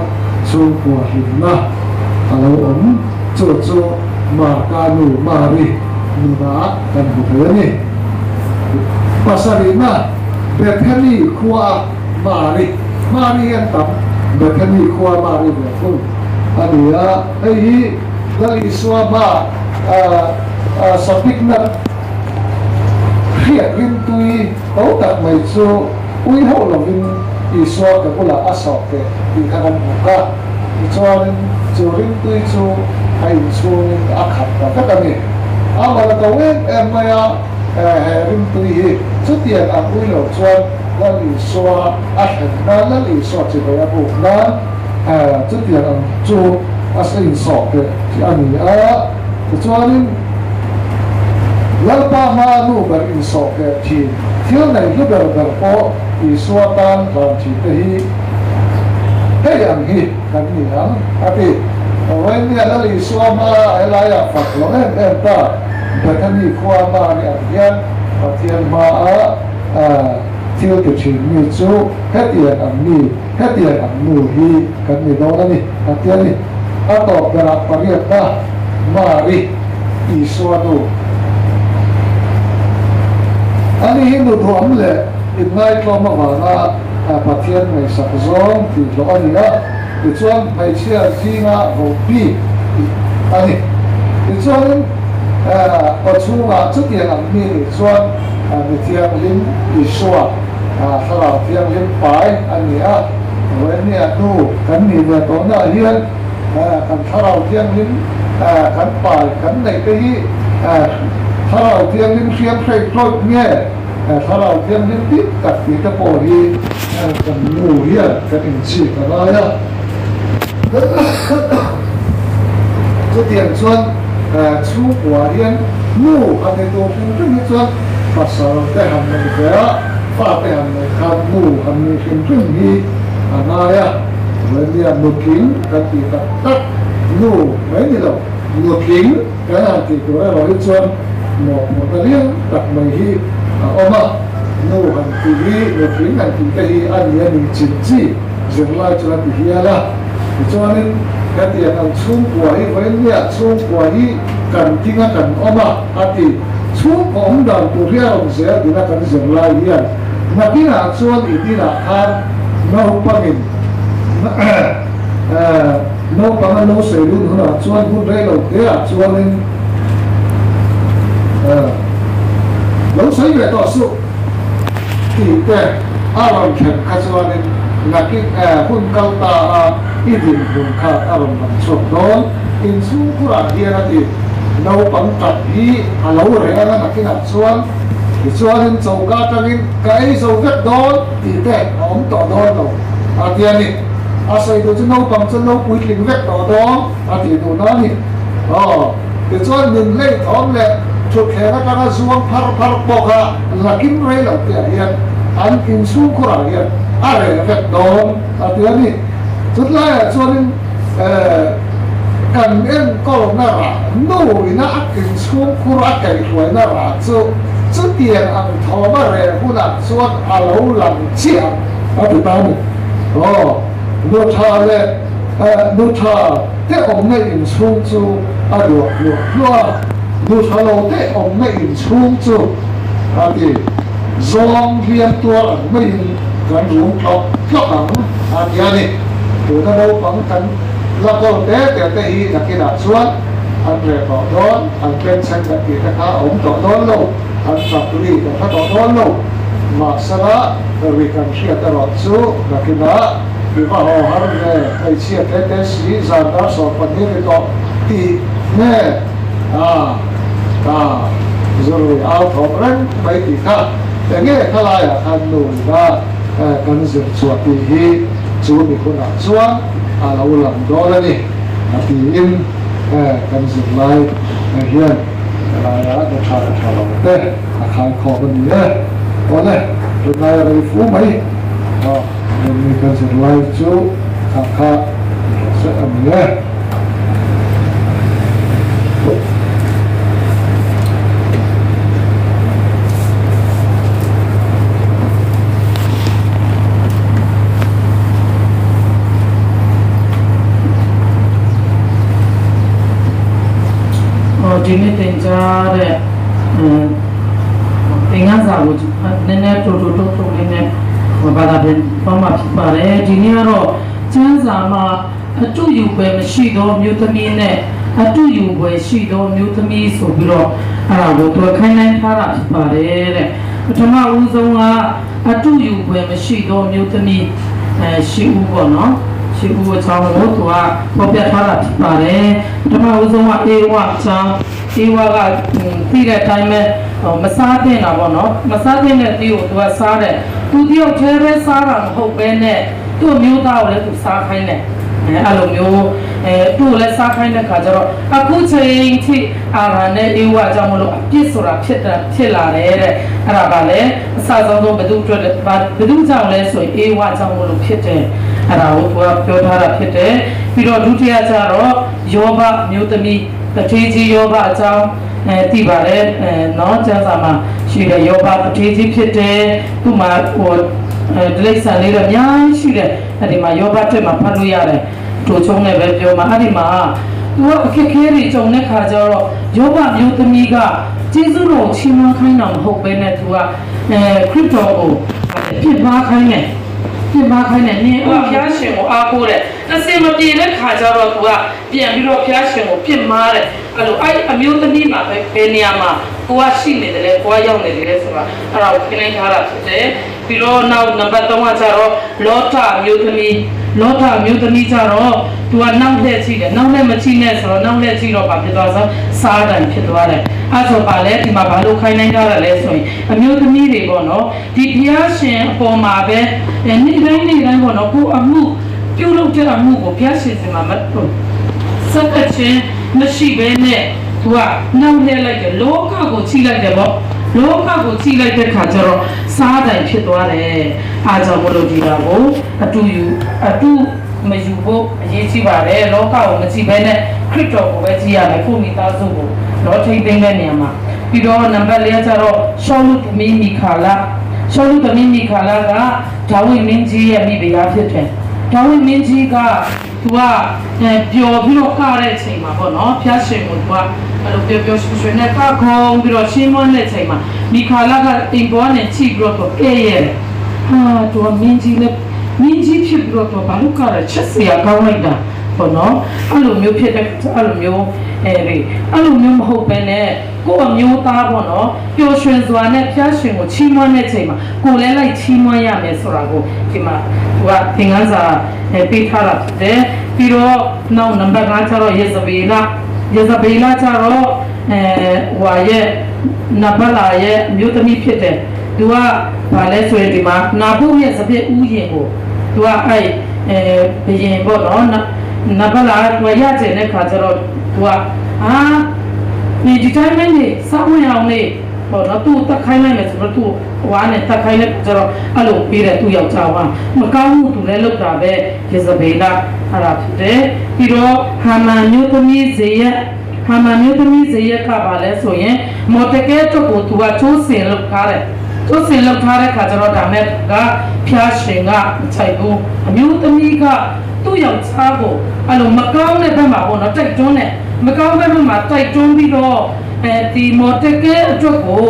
สูงกว่าหินนะเราจู่มาการนู่มารีนู่นนะกันบุตรนี่ภาษาลีน่ะเบทนี่ขัวมารีอันตับเบทนี่ขัวมารีแบบคุณอันนี้ไอ้แล้วอีส่วนมาสปิกนั้นเรียกริมตุยเขาตัดไม่สู้อุ้ยเขาหลงริมอีสวกับกุหลาบอาสอบเกอีขนาดบุกะอีสวนึงจูริมตุยจูไอ้สูนึงอาขับกับกันนี่อามาแล้วก็เว้นมายาริมตุยสุดที่อันอุ้ยหลงชวนแล้วอีสวอาเห็นนั้นแล้วอีสวจะไปอาบุกนั้นสุดที่อันจูอาศัยสอบเกที่อันนี้อีสวนึงแล้วป้ามาลูกแบบอินสอบแกทีเที่ยวไหนก็แบบโอ้อีสวตันตอนที่ไปให้อย่างนี้กันนี่ฮะที่วันนี้แล้วอีสวมาอะไรฝักหลงตาแต่ท่านนี่ขวามาเนี่ยเทียนเที่ยวมาเที่ยวจุดชิมมีจูแค่เดียนอันนี้แค่เดียนอันนู้นฮีกันนี่โน่นนี่เที่ยวนี่ตอบกระปริยัติมารีอีสวดูอันนี้หินดูรวมเลยอีกนายกลมมาว่าประเทศในสักซองที่เราอันนี้อีกส่วนไม่เชื่อที่งาโฮปีอันนี้อีกส่วนปัจจุบันจุดที่อันนี้อีกส่วนมีเทียงลิ้นอีสวะสลับเทียงลิ้นไปอันนี้วันนี้ดูกันนี่เนี่ยตอนนั้นเฮียนกันสลับเทียงลิ้นกันไปกันไหนก็ยี่ถ้าเราเทียงลิ้นเสียงใส่กลดเนี่ยถ้าเราเทียงลิ้นติดกับที่ตะโพดีกันงูเหี้ยกันอินทรีย์กันอะไรจุดเทียงส่วนชูหัวเฮียน nu ane to kin ni chuan pasal te han ni ve fa te han ni khan nu han ni kin hi anaya Vendia looking kan ti tak nu mai ni lo looking kan ti to ra ri chuan mo ta lian tak mai hi oma nu han ti hi looking kan ti hi an ya ni chin chi zeng lai chuan ti hi ala chuan in kan ti an chung kwa hi vendia chung kwa hi kan tinga kan oma ati chung om dan tu ria om se dina kan zeng lai hi nakina chuan idina khan no pangin no pang no se lu na chuan hun rei lo te a chuan in lo sai ve to su ti te a ron khen kha chuan in naki hun kal ta a idin hun kha a ron man chok don in su pura hian ati no pang tat hi a lo re ana nakina chuan ti chuan in chauka tangin kai so vet don ti te om to don lo a tiani asai do chu no pang chu no pui ling vek to do ati do na ni ke chuan nin le thom le chu khera ka na zuang phar po kha lakin rei lo te hian an kin su khura hian a re vek do ati ani chut la chuan in kan en ko na ra no ina akin su khura kai khoi na ra chu tian ang thoma re huna chuan a lo lang chia ati ta ni nô tha le nô tha te om nei in chung chu a lo nô tha lo te om nei in chung chu a ti zong hian tua an mai kan ru tlok ang a ti ani tu na lo pang kan la ko te hi na ki na chuan an re to don an pen chen ka ti ka om to don lo an chak ri ka to don lo ma sara ri kan sia ta ro chu na ki na vì họ har về thầy chia cái sĩ giàn đó sọ phần như cái đó thì nghe rồi áo thọ răng mấy thì khác để nghe khai lại ăn nồi ra cần dừng chuột thì hi chú bị con nào chuan lâu làm đó là đi thì in cần dừng lại hiền là đã thả lòng thế khai khó hơn nữa còn này từ nay là phú mấy mình cần dừng lại chú khá sẽ ẩm nhéဒီနေ့တင်ကြားတဲ့သင်္ကန်းစာကိုနည်းနည်းတိုးလေးနဲ့ဘာသာပြန်ပေါ်မှာဖြစ်ပါတယ်ဒီနေ့ကတော့ကျမ်းစာမှာအတူယူပွဲမရှိသောမြို့သမီးနဲ့အတူယူပွဲရှိသောမြို့သမီးဆိုပြီးတော့အဲ့ဒါကိုတွေ့ခိုင်းနိုင်ထားတာဖြစ်ပါတယ်တဲ့ပထမဦးဆုံးကအတူယူပွဲမရှိသောမြို့သမီးရှိဦးပေါ့နော်ရှိဦးအကြောင်းကိုသူကပေါ်ပြထားတာဖြစ်ပါတယ်ပထမဦးဆုံးကအေဝအကြောင်းအေဝကပြီးတဲ့အတိုင်းပဲမစားတဲ့တာပေါ့နော်မစားတဲ့တဲ့ဒီကိုသူကစားတယ်သူတယောက်တည်းပဲစားတာမဟုတ်ပဲနဲ့သူ့မျိုးသားကိုလည်းသူစားခိုင်းတယ်အဲ့လိုမျိုးသူ့ကိုလည်းစားခိုင်းတဲ့ခါကျတော့အခုချိန်ထိအာရနဲ့အေဝကြောင့်မလို့အပြစ်ဆိုတာဖြစ်လာတယ်တဲ့အဲ့ဒါကလည်းအစဆုံးဘယ်သူကြောင့်လဲဆိုရင်အေဝကြောင့်မလို့ဖြစ်တယ်အဲ့ဒါကိုသူကပြောထားတာဖြစ်တယ်ပြီးတော့ဒုတိယကျတော့ယောဘမျိုးသမီးတထေးကြီးယောဘအကြောင်းသိပါတယ်နော်ကျမ်းစာမှာရှိတဲ့ယောဘတထေးကြီးဖြစ်တယ်သူ့မှာဟိုဒလိဆန်လေးတော့အများကြီးရှိတယ်အဲ့ဒီမှာယောဘတက်မှာဖတ်လို့ရတယ်တို့ချုံနဲ့ပဲပြောမှာအဲ့ဒီမှာသူကအခက်ခဲတွေကြုံတဲ့ခါကျတော့ယောဘမျိုးသမီးကကျေးဇူးတော်ချီးမွမ်းခိုင်းတာမဟုတ်ပဲနဲ့သူကခရစ်တော်ကိုပြစ်မှားခိုင်းတယ်ပြစ်မှားခိုင်းတယ်နင်းဘုရားရှင်ကိုအားကိုးတယ်အစင်မပြေတဲ့ခါကျတော့သူကပြန်ပြီးတော့ဘုရားရှင်ကိုပြစ်မှားတယ်အဲ့လိုအဲ့အမျိုးသမီးမှာပဲဘယ်နေရာမှာကိုကရှိနေတယ်လေကိုကရောက်နေတယ်လေဆိုတာအဲ့ဒါကိုခင်းလိုက်ထားတာဖြစ်တယ်ပြီးတော့နောက်နံပါတ်3ကကျတော့လောထမျိုးသမီးကျတော့သူကနောက်လက်ကြည့်တယ်နောက်လက်မကြည့်နဲ့ဆိုတော့နောက်လက်ကြည့်တော့ဘာဖြစ်သွားဆိုစားတန်ဖြစ်သွားတယ်အဲ့ဆိုပါလေဒီမှာဘာလို့ခိုင်းနိုင်ကြတာလဲဆိုရင်အမျိုးသမီးတွေပေါ့နော်ဒီဘုရားရှင်အပေါ်မှာပဲနေ့တိုင်းပေါ့နော်ကိုအမှုပြုလုပ်တဲ့အမှုကိုဘုရားရှင်စီမှာမဟုတ်စက္ကချင်းမရှိဘဲနဲ့ သူကနှောက်လှဲလိုက်တယ်လောကကိုချိလိုက်တယ်ပေါ့လောကကိုချိလိုက်တဲ့ခါကျတော့စားတိုင်ဖြစ်သွားတယ်အားကြောင့်မလို့ဒီတာကိုအတူမယူဖို့အရေးကြီးပါတယ်လောကကိုမကြည့်ဘဲနဲ့ခရစ်တော်ကိုပဲကြည့်ရတယ်ကိုမိသားစုကိုတော့ထိမ့်သိမ်းတဲ့နေရာမှာပြီးတော့နံပါတ်၄ကျတော့ရှောလုသမီးမိခါလာရှောလုသမီးမိခါလာကဒါဝိမင်းကြီးရဲ့မိဖုရားဖြစ်တယ်ဒါဝိမင်းကြီးကသူကပျော်ပြီးတော့ကတဲ့အချိန်မှာပေါ့နော်ဖျားရှင်ကိုသူကအဲ့လိုပျော်ပျော်ရွှင်ရွှင်နဲ့ကခုံပြီးတော့ရှင်းမွန်းတဲ့အချိန်မှာမိခါလာကအိမ်ပေါ်နဲ့ချိပြီးတော့ကဲရဲဟာသူကမင်းကြီးနဲ့မင်းကြီးဖြစ်ပြီးတော့ဘာလို့ကရချက်စရာကောင်းလိုက်တာပေါ့နော်အဲ့လိုမျိုးဖြစ်တဲ့အဲ့လိုမျိုးအဲ့လိုမျိုးမဟုတ်ပဲနဲ့ကိုယ့်အမျိုးသားပေါ့နော်ပျော်ရွှင်စွာနဲ့ဖျားရှင်ကိုချီးမွမ်းတဲ့ချိန်မှာကိုယ်လည်းလိုက်ချီးမွမ်းရမယ်ဆိုတာကိုဒီမှာသူကသင်ခန်းစာပေးထားတာဖြစ်တယ်ပြီးတော့နောက်နံပါတ်5ကျတော့ယေဇဗေလကျတော့ဟွာရဲ့နဗလာရဲ့အမျိုးသမီးဖြစ်တယ်သူကဘာလဲဆိုရင်ဒီမှာနာဘုရဲ့စပည့်ဥယျာဉ်ကိုသူကအဲ့ဘယင်ပေါ့နော်နဗလာတွေ့ရတဲ့ခါကျတော့သူကဒီတိုင်းနဲ့စောင်းရအောင်လေပေါ့နော်သူ့တက်ခိုင်းလိုက်မယ်ဆိုတော့သူ့ဝါနဲ့တက်ခိုင်းလိုက်ကျတော့အဲ့လိုပြီးတယ်သူ့ယောက်ျားကမကောင်းမှုသူလည်းလုပ်တာပဲယေဇဗေလအဲ့ဒါဖြစ်တယ်ပြီးတော့ဟာမန်မျိုးသမီးဇေယကပါလဲဆိုရင်မော်တကဲတော့ကိုသူကချိုးစင်လုပ်ထားတယ်ချိုးစင်လုပ်ထားတဲ့ခါကျတော့ဒါနဲ့ကဖျားရှင်ကမချိုက်ဘူးအမျိုးသမီးကသူ့ယောက်ျားကိုအဲ့လိုမကောင်းတဲ့ဘက်မှာပေါ့နော်တိုက်တွန်းတယ်မကောင်းဘက်မှာတိုက်တွန်းပြီးတော့ဒီမော်တကဲအတွက်ကို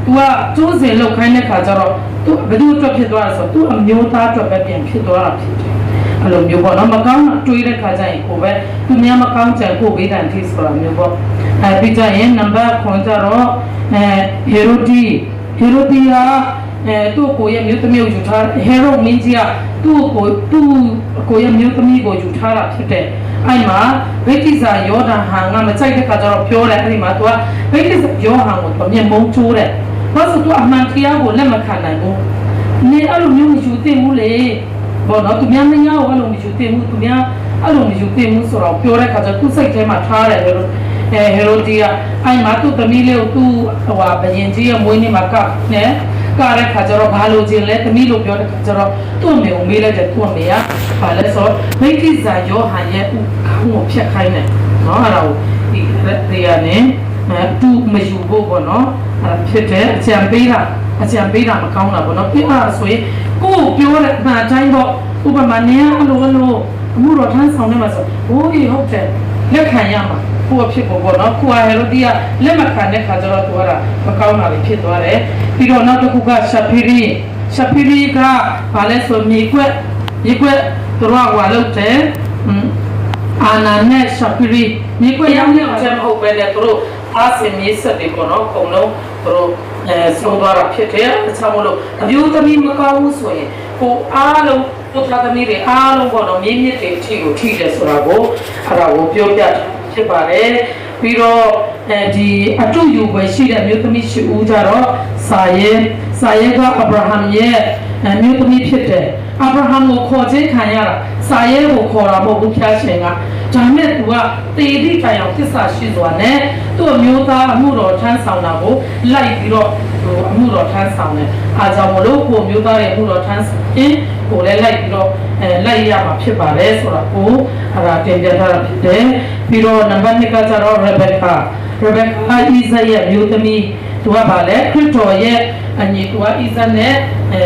သူကချိုးစင်လုပ်ခိုင်းတဲ့ခါကျတော့သူဘယ်သူအတွက်ဖြစ်သွားလဲဆိုတော့သူအမျိုးသားအတွက်ပဲပြန်ဖြစ်သွားတာဖြစ်တယ်အဲ့လိုမျိုးပေါ့နော်မကောင်းတာတွေးတဲ့ခါကျရင်ကိုပဲသူများမကောင်းကြကိုဘေးတန်ထိဆိုတာမျိုးပေါ့ပြီးကြရင်နံပါတ်9ကျတော့ဟေရိုဒီဟာသူ့ကိုရဲ့မျိုးသမီးကိုယူထားဟေရိုမင်းကြီးကသူ့ကိုရဲ့မျိုးသမီးကိုယူထားတာဖြစ်တဲ့အဲ့မှာဗိတိဇာယောဒဟန်ကမကြိုက်တဲ့ခါကျတော့ပြောတယ်အဲ့ဒီမှာသူကဗိတိဇာယောဟန်ကိုသူမျက်မုံးချိုးတယ်ဘာလို့သူအမှန်တရားကိုလက်မခံနိုင်ဘူးနေအဲ့လိုမျိုးမယူသင့်ဘူးလေဘောနော်သူများမညာကိုအဲ့လိုမယူသင့်ဘူးသူများအဲ့လိုမယူသင့်ဘူးဆိုတော့ပြောတဲ့ခါကျသူစိတ်ထဲမှာထားတယ်လို့ဟေရိုဒီကအဲ့မှာသူ့သမီးလေးကိုသူ့ဘယင်ကြီးရဲ့မွေးနေ့မှာကတဲ့ခါကျတော့ဘာလို့ခြင်းလဲသမီးလို့ပြောတဲ့ခါကျတော့သူ့အမေကိုမေးလိုက်တယ်သူ့အမေကဘာလဲဆိုတော့မိခိဇာယောဟန်ရဲ့ဥခေါင်းကိုဖြတ်ခိုင်းတယ်နော်အဲ့ဒါကိုဒီကနေသူ့မယူဖို့ပေါ့နော်အဲ့ဖြစ်တဲ့အကြံပေးတာမကောင်းတာပေါ့နော်ပြပါဆိုရင်ကိုပြောတဲ့အမှန်တိုင်းပေါ့ဥပမာနေအဲ့လိုအမှုတော်ထမ်းဆောင်နေမှာဆိုဟိုးဒီဟုတ်တယ်လက်ခံရမှာကိုဖြစ်ပေါ်ပေါ့နော်ကိုဟေရိုဒီကလက်မခံတဲ့ခါကျတော့သူကမကောင်းတာပဲဖြစ်သွားတယ်ပြီးတော့နောက်တစ်ခုကရှဖီရီကဘာလဲဆိုမြေကွက်သူတို့ကဟွာလုပ်တယ်အာနာနဲ့ရှဖီရီမြေကွက်ရောက်နေအောင်မဟုတ်ပဲလေသူတို့အားစင်မြေဆက်တွေပေါ့နော်အကုန်လုံးသူတို့ဆုံးသွားတာဖြစ်တယ်အချမ်းမလို့အမျိုးသမီးမကောင်းဘူးဆိုရင်ကိုအားလုံးတို့သားသမီးတွေအားလုံးပေါ့နော်မြင့်တွေအထီကိုထိတယ်ဆိုတာကိုအဲ့ဒါကိုပြောပြဖြစ်ပါတယ်ပြီးတော့ဒီအတူယူပဲရှိတဲ့မြို့သမီးရှိဦးကြတော့စာရဲကအာဗြဟံရဲ့မြို့သမီးဖြစ်တယ်အာဗြဟံကိုခေါ်ခြင်းခံရတာစာရဲကိုခေါ်တာမဟုတ်ဘူးဖျားရှင်ကဒါမဲ့သူကတေတိတိုင်အောင်သစ္စာရှိစွာနဲ့သူ့အမျိုးသားအမှုတော်ထမ်းဆောင်တာကိုလိုက်ပြီးတော့အမှုတော်ထမ်းဆောင်တယ်အားကြောင့်မလို့ကိုမျိုးသားရဲ့အမှုတော်ထမ်းရင်ကိုလည်းလိုက်ပြီးတော့လိုက်ရမှာဖြစ်ပါတယ်ဆိုတော့ကိုအဲ့ဒါတင်ပြထားတာဖြစ်တယ်ပြီးတော့နံပါတ်2ကကျတော့ရေဘက်ကာဣဇာရဲ့မျိုးသမီးသူကဗာလဲခရစ်တော်ရဲ့အညီသူကဣဇာနဲ့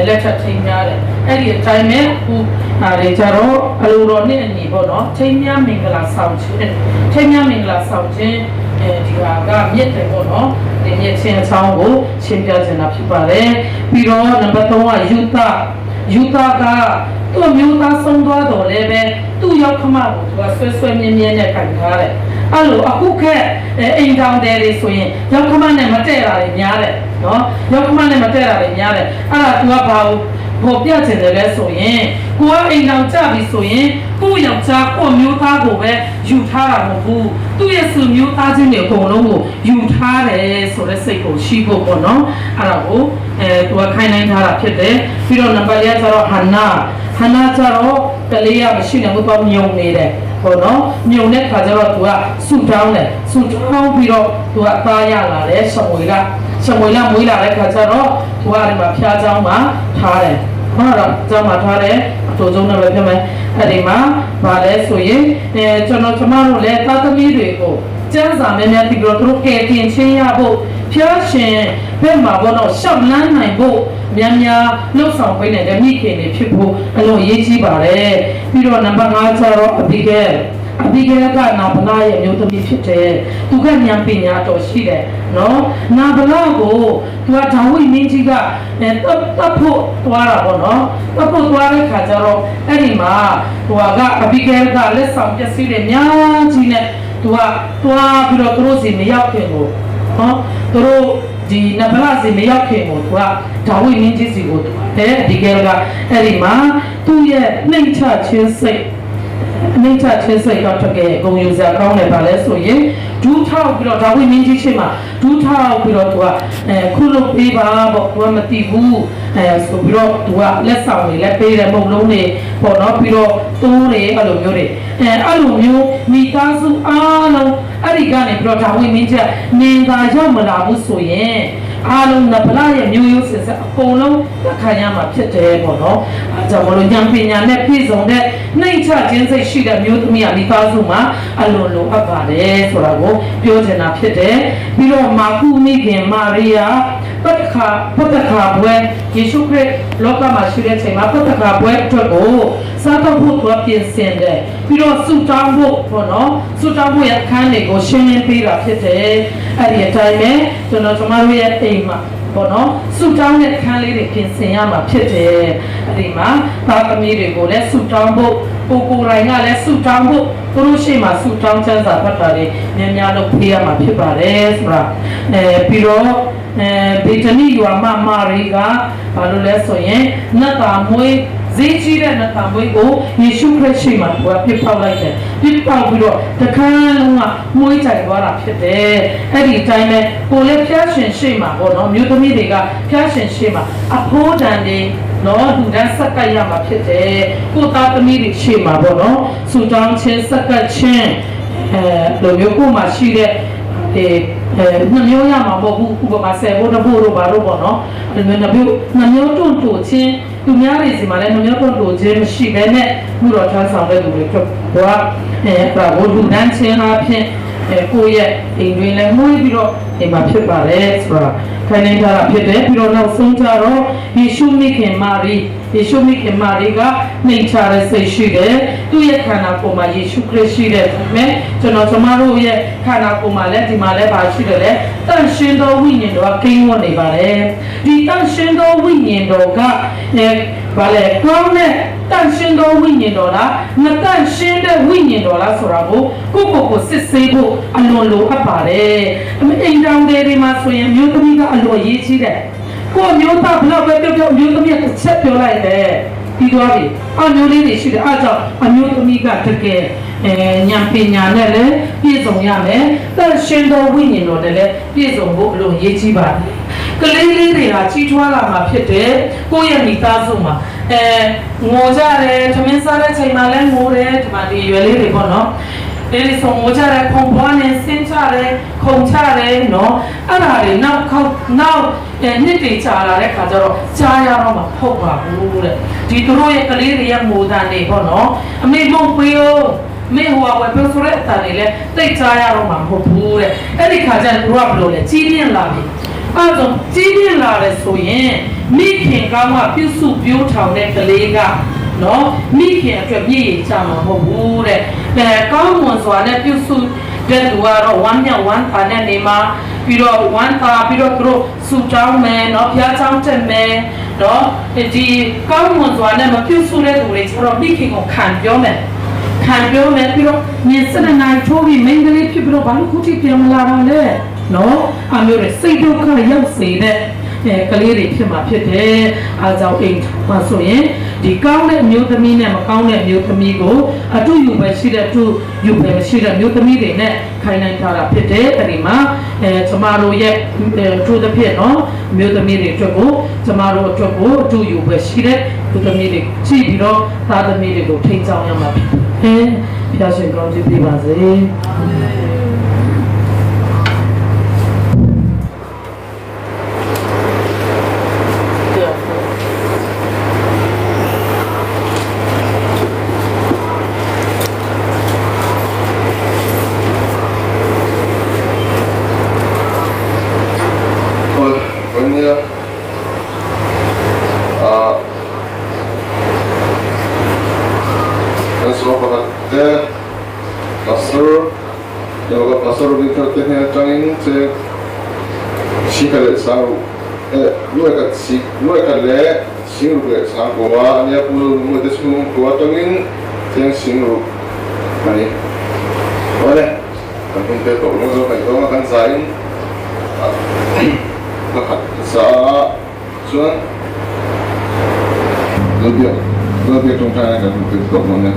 လက်ထပ်ထိမ်းများတယ်အဲ့ဒီအတိုင်းနဲ့ခုအားတွေကြတော့အလိုတော်နဲ့အညီပေါ့နော်ထိမ်းများမင်္ဂလာဆောင်ခြင်းဒီဟာကမြစ်တယ်ပေါ့နော်ဒီမြစ်ချင်းအချောင်းကိုရှင်းပြခြင်းတာဖြစ်ပါတယ်ပြီးတော့နံပါတ်3ကယူတာကသူ့မျိုးသားဆုံးသွားတော်လည်းပဲသူ့ရောက်ခမကိုသူကဆွဲမြင်းနဲ့ခံထားတယ်အဲ့လိုအခုခက်အိမ်တောင်တယ်တွေဆိုရင်ရောက်ခမနဲ့မတည့်တာတွေများတယ်နော်ရောက်ခမနဲ့မတည့်တာတွေများတယ်အဲ့ဒါသူကဘာလို့ပေါ်ပြချင်တယ်လဲဆိုရင်ကိုကအိမ်အောင်ကြပြီဆိုရင်ကိုယောက်ျားကိုမျိုးသားကိုပဲယူထားတာမဟုတ်ဘူးသူ့ရဲ့ဆွေမျိုးသားချင်းတွေအကုန်လုံးကိုယူထားတယ်ဆိုတဲ့စိတ်ကိုရှိဖို့ပေါ့နော်အဲ့ဒါကိုသူကခိုင်းနိုင်ထားတာဖြစ်တယ်ပြီးတော့နံပါတ်4ကျတော့ဟန္နာကျတော့ကလေးရမရှိနေဘူးတော့မြုံနေတယ် ပေါ့နော်မြုံတဲ့ခါကျတော့သူကဆူတောင်းတယ်ဆူတောင်းပြီးတော့သူကသားရလာတယ်ရှမွေကမွေးလာတဲ့ခါကျတော့သူကဒီမှာဖျားเจ้าမှာထားတယ်ဟုတ်တော့เจ้าမှာထားတယ်အတူဆုံးနဲ့ပဲဖြစ်မယ်အဲ့ဒီမှာဗာလဲဆိုရင်ကျွန်တော်တို့လည်းသားသမီးတွေကိုကျန်းစာများများပြီးတော့သူတို့ကဲတင်ချင်းရဖို့ဖျားရှင်ဘက်မှာဘောတော့ရှောက်လန်းနိုင်ဖို့များများလှုပ်ဆောင်ပေးနေတဲ့မိခင်တွေဖြစ်ဖို့အလုံးအရေးကြီးပါတယ်ပြီးတော့နံပါတ်5ကျတော့အပိကကနာဗလာရဲ့မျိုးသမီးဖြစ်တယ်သူကဉာဏ်ပညာတော်ရှိတယ်နော်နာဗလာကိုသူကဒါဝိမင်းကြီးကတပ်ဖို့သွားတာပေါ့နော်တပ်ဖို့သွားတဲ့ခါကျတော့အဲ့ဒီမှာဟိုကအပိကကလက်ဆောင်ပစ္စည်းတွေများကြီးနဲ့သူကသွားပြီးတော့သူတို့စီမရောက်ခင်ကိုနော်သူတို့ဒီနဗလာစီမရောက်ခင်ကိုသူကဒါဝိမင်းကြီးစီကိုတဲ့အပိကကအဲ့ဒီမှာသူ့ရဲ့နှိမ့်ချခြင်းစိတ်အမိန့်ချချင်းစိတ်တော့တကယ်ဂုဏ်ယူစရာကောင်းတယ်ပါလဲဆိုရင်ဒူးထောက်ပြီးတော့ဒါဝိမင်းကြီးရှိမှဒူးထောက်ပြီးတော့သူကခုလုပ်ပေးပါပေါ့သူကမသိဘူးဆိုပြီးတော့သူကလက်ဆောင်တွေလည်းပေးတယ်မုံလုံးတွေပေါ့နော်ပြီးတော့တိုးတွေအဲ့လိုမျိုးတွေအဲ့လိုမျိုးမိသားစုအားလုံးအဲ့ဒီကနေပြီးတော့ဒါဝိမင်းကြီးနေသာရောက်မလာဘူးဆိုရင်အားလုံးနဗလာရဲ့မျိုးရိုးစစ်စစ်အကုန်လုံးသက်ခံရမှာဖြစ်တယ်ပေါ့နော်အဲကြောင့်မလို့ဉာဏ်ပညာနဲ့ပြည့်စုံတဲ့နှိမ့်ချခြင်းစိတ်ရှိတဲ့မျိုးသမီးအမိသားစုမှာအလွန်လိုအပ်ပါတယ်ဆိုတာကိုပြောချင်တာဖြစ်တယ်ပြီးတော့မာကုမိခင်မာရိယာပတ္တခါဘွယ်ယေရှုခရစ်လောကမှာရှိတဲ့ချိန်မှာပတ္တခါဘွယ်အတွက်ကိုစားတော့ဖို့သူပြင်ဆင်တယ်ပြီးတော့ဆုတောင်းဖို့ပေါ့နော်ဆုတောင်းဖို့ရခန်းတွေကိုရှင်းလင်းပေးတာဖြစ်တယ်အဲ့ဒီအတိုင်းပဲကျွန်တော်တို့ရဲ့အိမ်မှာပေါ့နော်ဆုတောင်းတဲ့ခန်းလေးတွေပြင်ဆင်ရမှာဖြစ်တယ်အဲ့ဒီမှာသားသမီးတွေကိုလည်းဆုတောင်းဖို့ကိုယ်တိုင်ကလည်းဆုတောင်းဖို့သူတို့ရှိမှဆုတောင်းချမ်းသာဖတ်တာတွေများများလုပ်ပေးရမှာဖြစ်ပါတယ်ဆိုတာပြီးတော့ဗေဒနီယွာမာရီကဘာလို့လဲဆိုရင်နတ်တာမွေးဈေးကြီးတဲ့နတ်တာမွေးကိုယေရှုခရစ်ရှိမှသူကပြစ်ပေါက်လိုက်တယ်ပြစ်ပေါက်ပြီးတော့တခါလုံးကမွေးကြိုက်သွားတာဖြစ်တယ်အဲ့ဒီအတိုင်းပဲကိုလည်းဖျားရှင်ရှိမှပေါ့နော်မြို့သမီးတွေကဖျားရှင်ရှိမှအဖိုးတန်တွေနော်လူတန်းဆက်ကပ်ရမှာဖြစ်တယ်ကိုသားသမီးတွေရှိမှပေါ့နော်ဆူတောင်းခြင်းဆက်ကပ်ခြင်းလိုမျိုးကိုမှရှိတဲ့နှမျိုးရမှာမဟုတ်ဘူးဥပမာ10ဘို့တဘို့တို့ဘာလို့ပေါ့နော်နှမျိုးတွန့်တူချင်းသူများတွေစီမှာလည်းနှမျိုးတွန့်တူချင်းမရှိဘဲနဲ့မှုတော်ထမ်းဆောင်တဲ့လူတွေတော့ဘို့လူတန်းချင်းအဖြစ်ကိုယ့်ရဲ့အိမ်တွင်လည်းမှုပြီးတော့အိမ်မှာဖြစ်ပါတယ်ဆိုတာခိုင်းနေကြတာဖြစ်တယ်ပြီးတော့နောက်ဆုံးကြတော့ယေရှုမိခင်မာရီကနှိမ်ချတဲ့စိတ်ရှိတယ်သူ့ရဲ့ခန္ဓာကိုယ်မှာယေရှုခရစ်ရှိတဲ့ဒါပေမဲ့ကျွန်တော်တို့ရဲ့ခန္ဓာကိုယ်မှာလည်းဒီမှာလည်းပါရှိတယ်လေတန်ရှင်းသောဝိညာဉ်တော်ကကိန်းဝတ်နေပါတယ်ဒီတန်ရှင်းသောဝိညာဉ်တော်ကဘာလဲကောင်းတဲ့တန်ရှင်းသောဝိညာဉ်တော်လားမတန်ရှင်းတဲ့ဝိညာဉ်တော်လားဆိုတာကိုကိုစစ်ဆေးဖို့အလွန်လိုအပ်ပါတယ်အိမ်တောင်တွေမှာဆိုရင်မျိုးသမီးကအလွန်ရေးကြီးတယ်ကိုမျိုးသားဘလောက်ပဲပြောမျိုးသမီးကတစ်ချက်ပြောလိုက်တယ်ပြီးသွားပြီအမျိုးလေးတွေရှိတယ်အားကြောင့်အမျိုးသမီးကတကယ်ဉာဏ်ပညာနဲ့လည်းပြည့်စုံရမယ်တန်ရှင်းသောဝိညာဉ်တော်နဲ့လည်းပြည့်စုံဖို့အလွန်ရေးကြီးပါတယ်ကလေးလေးတွေဟာကြီးထွားလာမှာဖြစ်တယ်ကိုယ့်ရဲ့မိသားစုမှာငိုကြတယ်သမင်းစားတဲ့ချိန်မှာလည်းငိုတယ်ဒီမှာဒီရွယ်လေးတွေပေါ့နော်ဒီဆုံးငိုကြတယ်ခုံပွားနေစင်းချတယ်ခုံချတယ်နော်အဲ့ဒါတွေနောက်နှစ်တွေကြာလာတဲ့ခါကျတော့ကြားရတော့မှာဖုတ်ပါဘူးတဲ့ဒီသူတို့ရဲ့ကလေးတွေရဲ့ငိုတန်တွေပေါ့နော်အမေမုံပေးအောင်မင်းဟိုကဝယ်ပြောဆိုတဲ့အတန်တွေလည်းတိတ်ကြားရတော့မှာမဟုတ်ဘူးတဲ့အဲ့ဒီခါကျရင်သူကဘယ်လိုလဲကြီးပြင်းလာပြီအဲ့တော့ကြီးပြင်းလာတယ်ဆိုရင်မိခင်ကောင်းကပြုစုပြောထောင်တဲ့ကလေးကနော်မိခင်အတွက်ပြည့်ရကြမှာမဟုတ်ဘူးတဲ့ကောင်းမွန်စွာနဲ့ပြုစုတဲ့သူကတော့ဝမ်းမြောက်ဝမ်းသာနဲ့နေမှာပြီးတော့ဝမ်းသာပြီးတော့သူတို့ဆူတောင်းမယ်နော်ဘုရားကျောင်းတက်မယ်နော်ဒီကောင်းမွန်စွာနဲ့မပြုစုတဲ့သူတွေကျတော့မိခင်ကိုခံပြောမယ်ပြီးတော့မြေစနနိုင်ထိုးပြီးမင်းကလေးဖြစ်ပြီးတော့ဘာလို့ခုထိပြန်မလာတော့လဲနော်အမျိုးတွေစိတ်ဒုက္ခရောက်စေတဲ့ကလေးတွေဖြစ်မှာဖြစ်တယ်အားကြောင့်အိမ်မှာဆိုရင်ဒီကောင်းတဲ့အမျိုးသမီးနဲ့မကောင်းတဲ့အမျိုးသမီးကိုအတူယူပဲရှိတဲ့အတူယူပဲမရှိတဲ့မျိုးသမီးတွေနဲ့ခိုင်းနိုင်ထားတာဖြစ်တယ်အဲဒီမှာကျမတို့ရဲ့ထိုးသဖြင့်နော်မျိုးသမီးတွေအတွက်ကိုကျမတို့အတွက်ကိုအတူယူပဲရှိတဲ့မျိုးသမီးတွေကြည့်ပြီးတော့သားသမီးတွေကိုထိန်းချောင်းရမှာဖြစ်တယ် ဘုရားရှင်ကောင်းချီးပေးပါစေpastor Victor tehnya tangin se sikale saru luekat le singru ke sang goa nia pulu modesmu goa tangin teng singru mani boleh kampung te to lo kai to kan sain lakat sa chuan lebih tongkang kan te to mone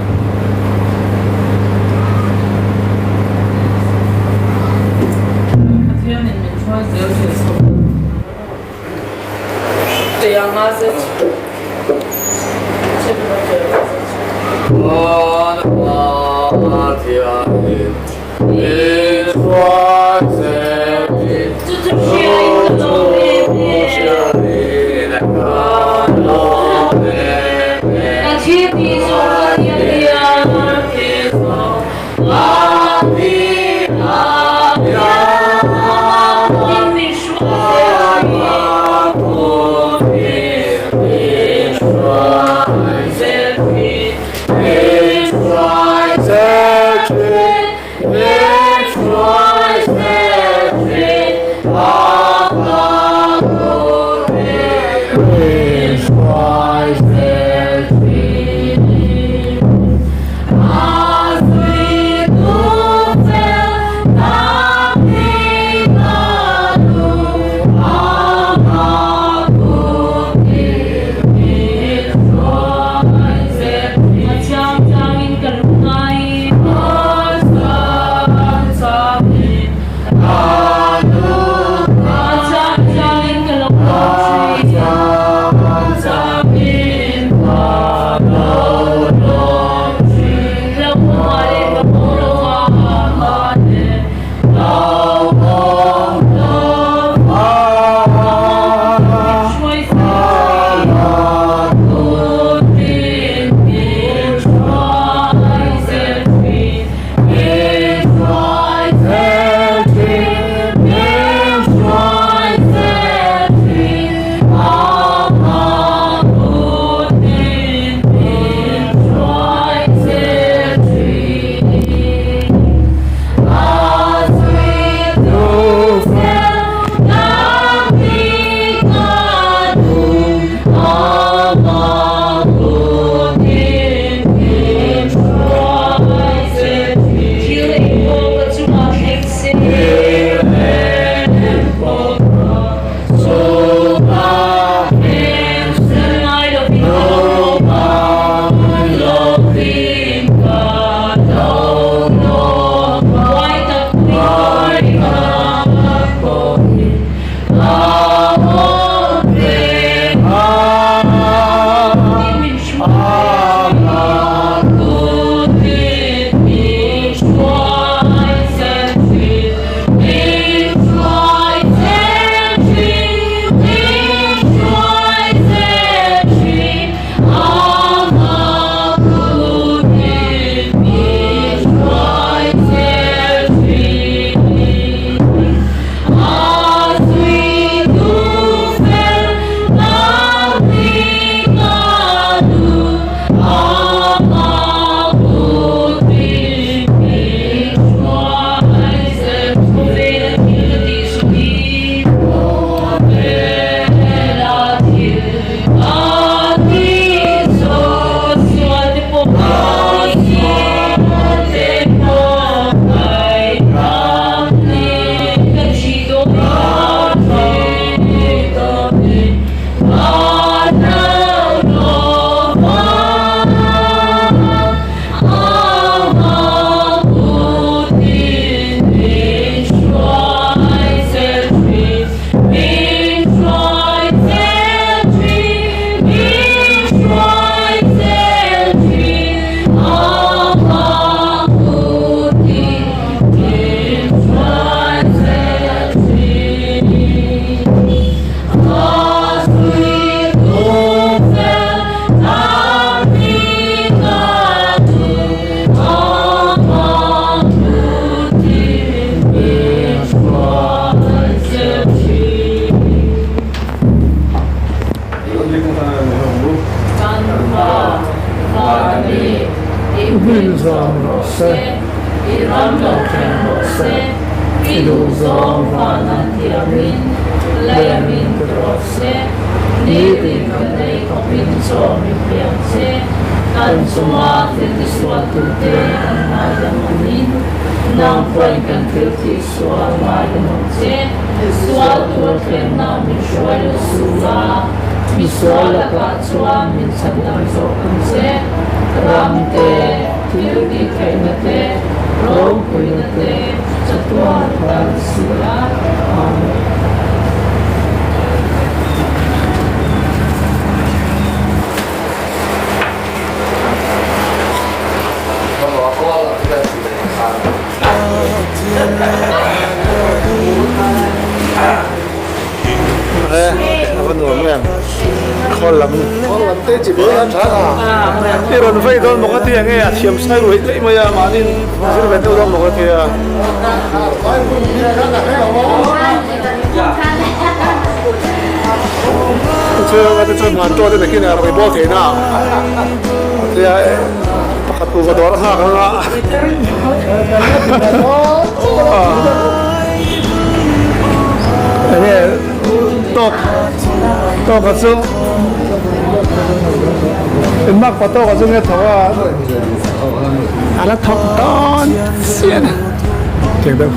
se iram lo chen ho se ilu zong vanan tiamin layamin tro se ni rin kanay kopin so mi piang se kan suma tiniswa tulte ang nayamanin nang pway kan kilti suwa nayamon se suwa tuwa ken na mi shuay suwa mi suwa laka suwa min sadang so kunse ram te tiugi kay na te rong kuy na te sa tuwa pan sila amen. Apa nuo mem kolam te chỉ bữa ăn sáng à cái rồi phải đó một cái tiếng nghe thiểm sai rồi lấy mà mà nên sẽ phải đâu đó một cái tiếng chơi cái chơi màn to đấy kia là phải bỏ thế nào thì bắt tụ vào đó ha không ạ này to cái số em mắc vào to cái số nghe thấu à là thọc đón xiên tiếng đâu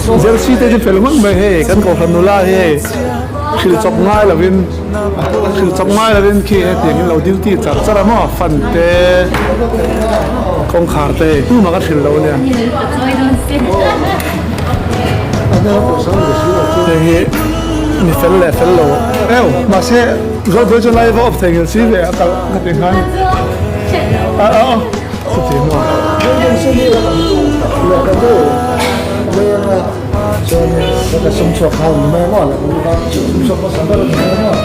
không giờ suy tới phải luôn mà hey cái cổ phần nula hey khi chọc ngay là bên khi tiếng lâu duty chặt chặt mà phần te công khả te tu mà cái lâu nè thì mình phải lâu mà sẽ rồi tôi cho live up thành cái gì vậy cái tiếng Hàn cái tiếng nào cái sum chuột hồng mẹ ngon là cũng có sum chuột có sản phẩm mẹ ngon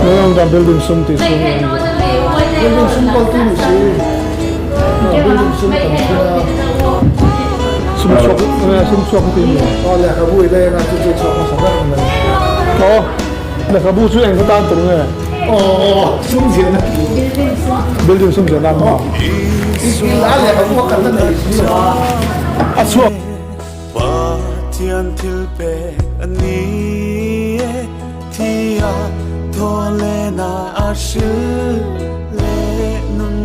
nó đang làm building sum thì sum building sum bao nhiêu gì building sum sum chuột thì là cái bụi đây là cái chuột có sản phẩm này là cái bụi chuột anh có tan tụng này sum gì này building sum gì làm mà lá là cái bụi cần cái gì à chuột Tian til pe ani tia to le na ashil le nun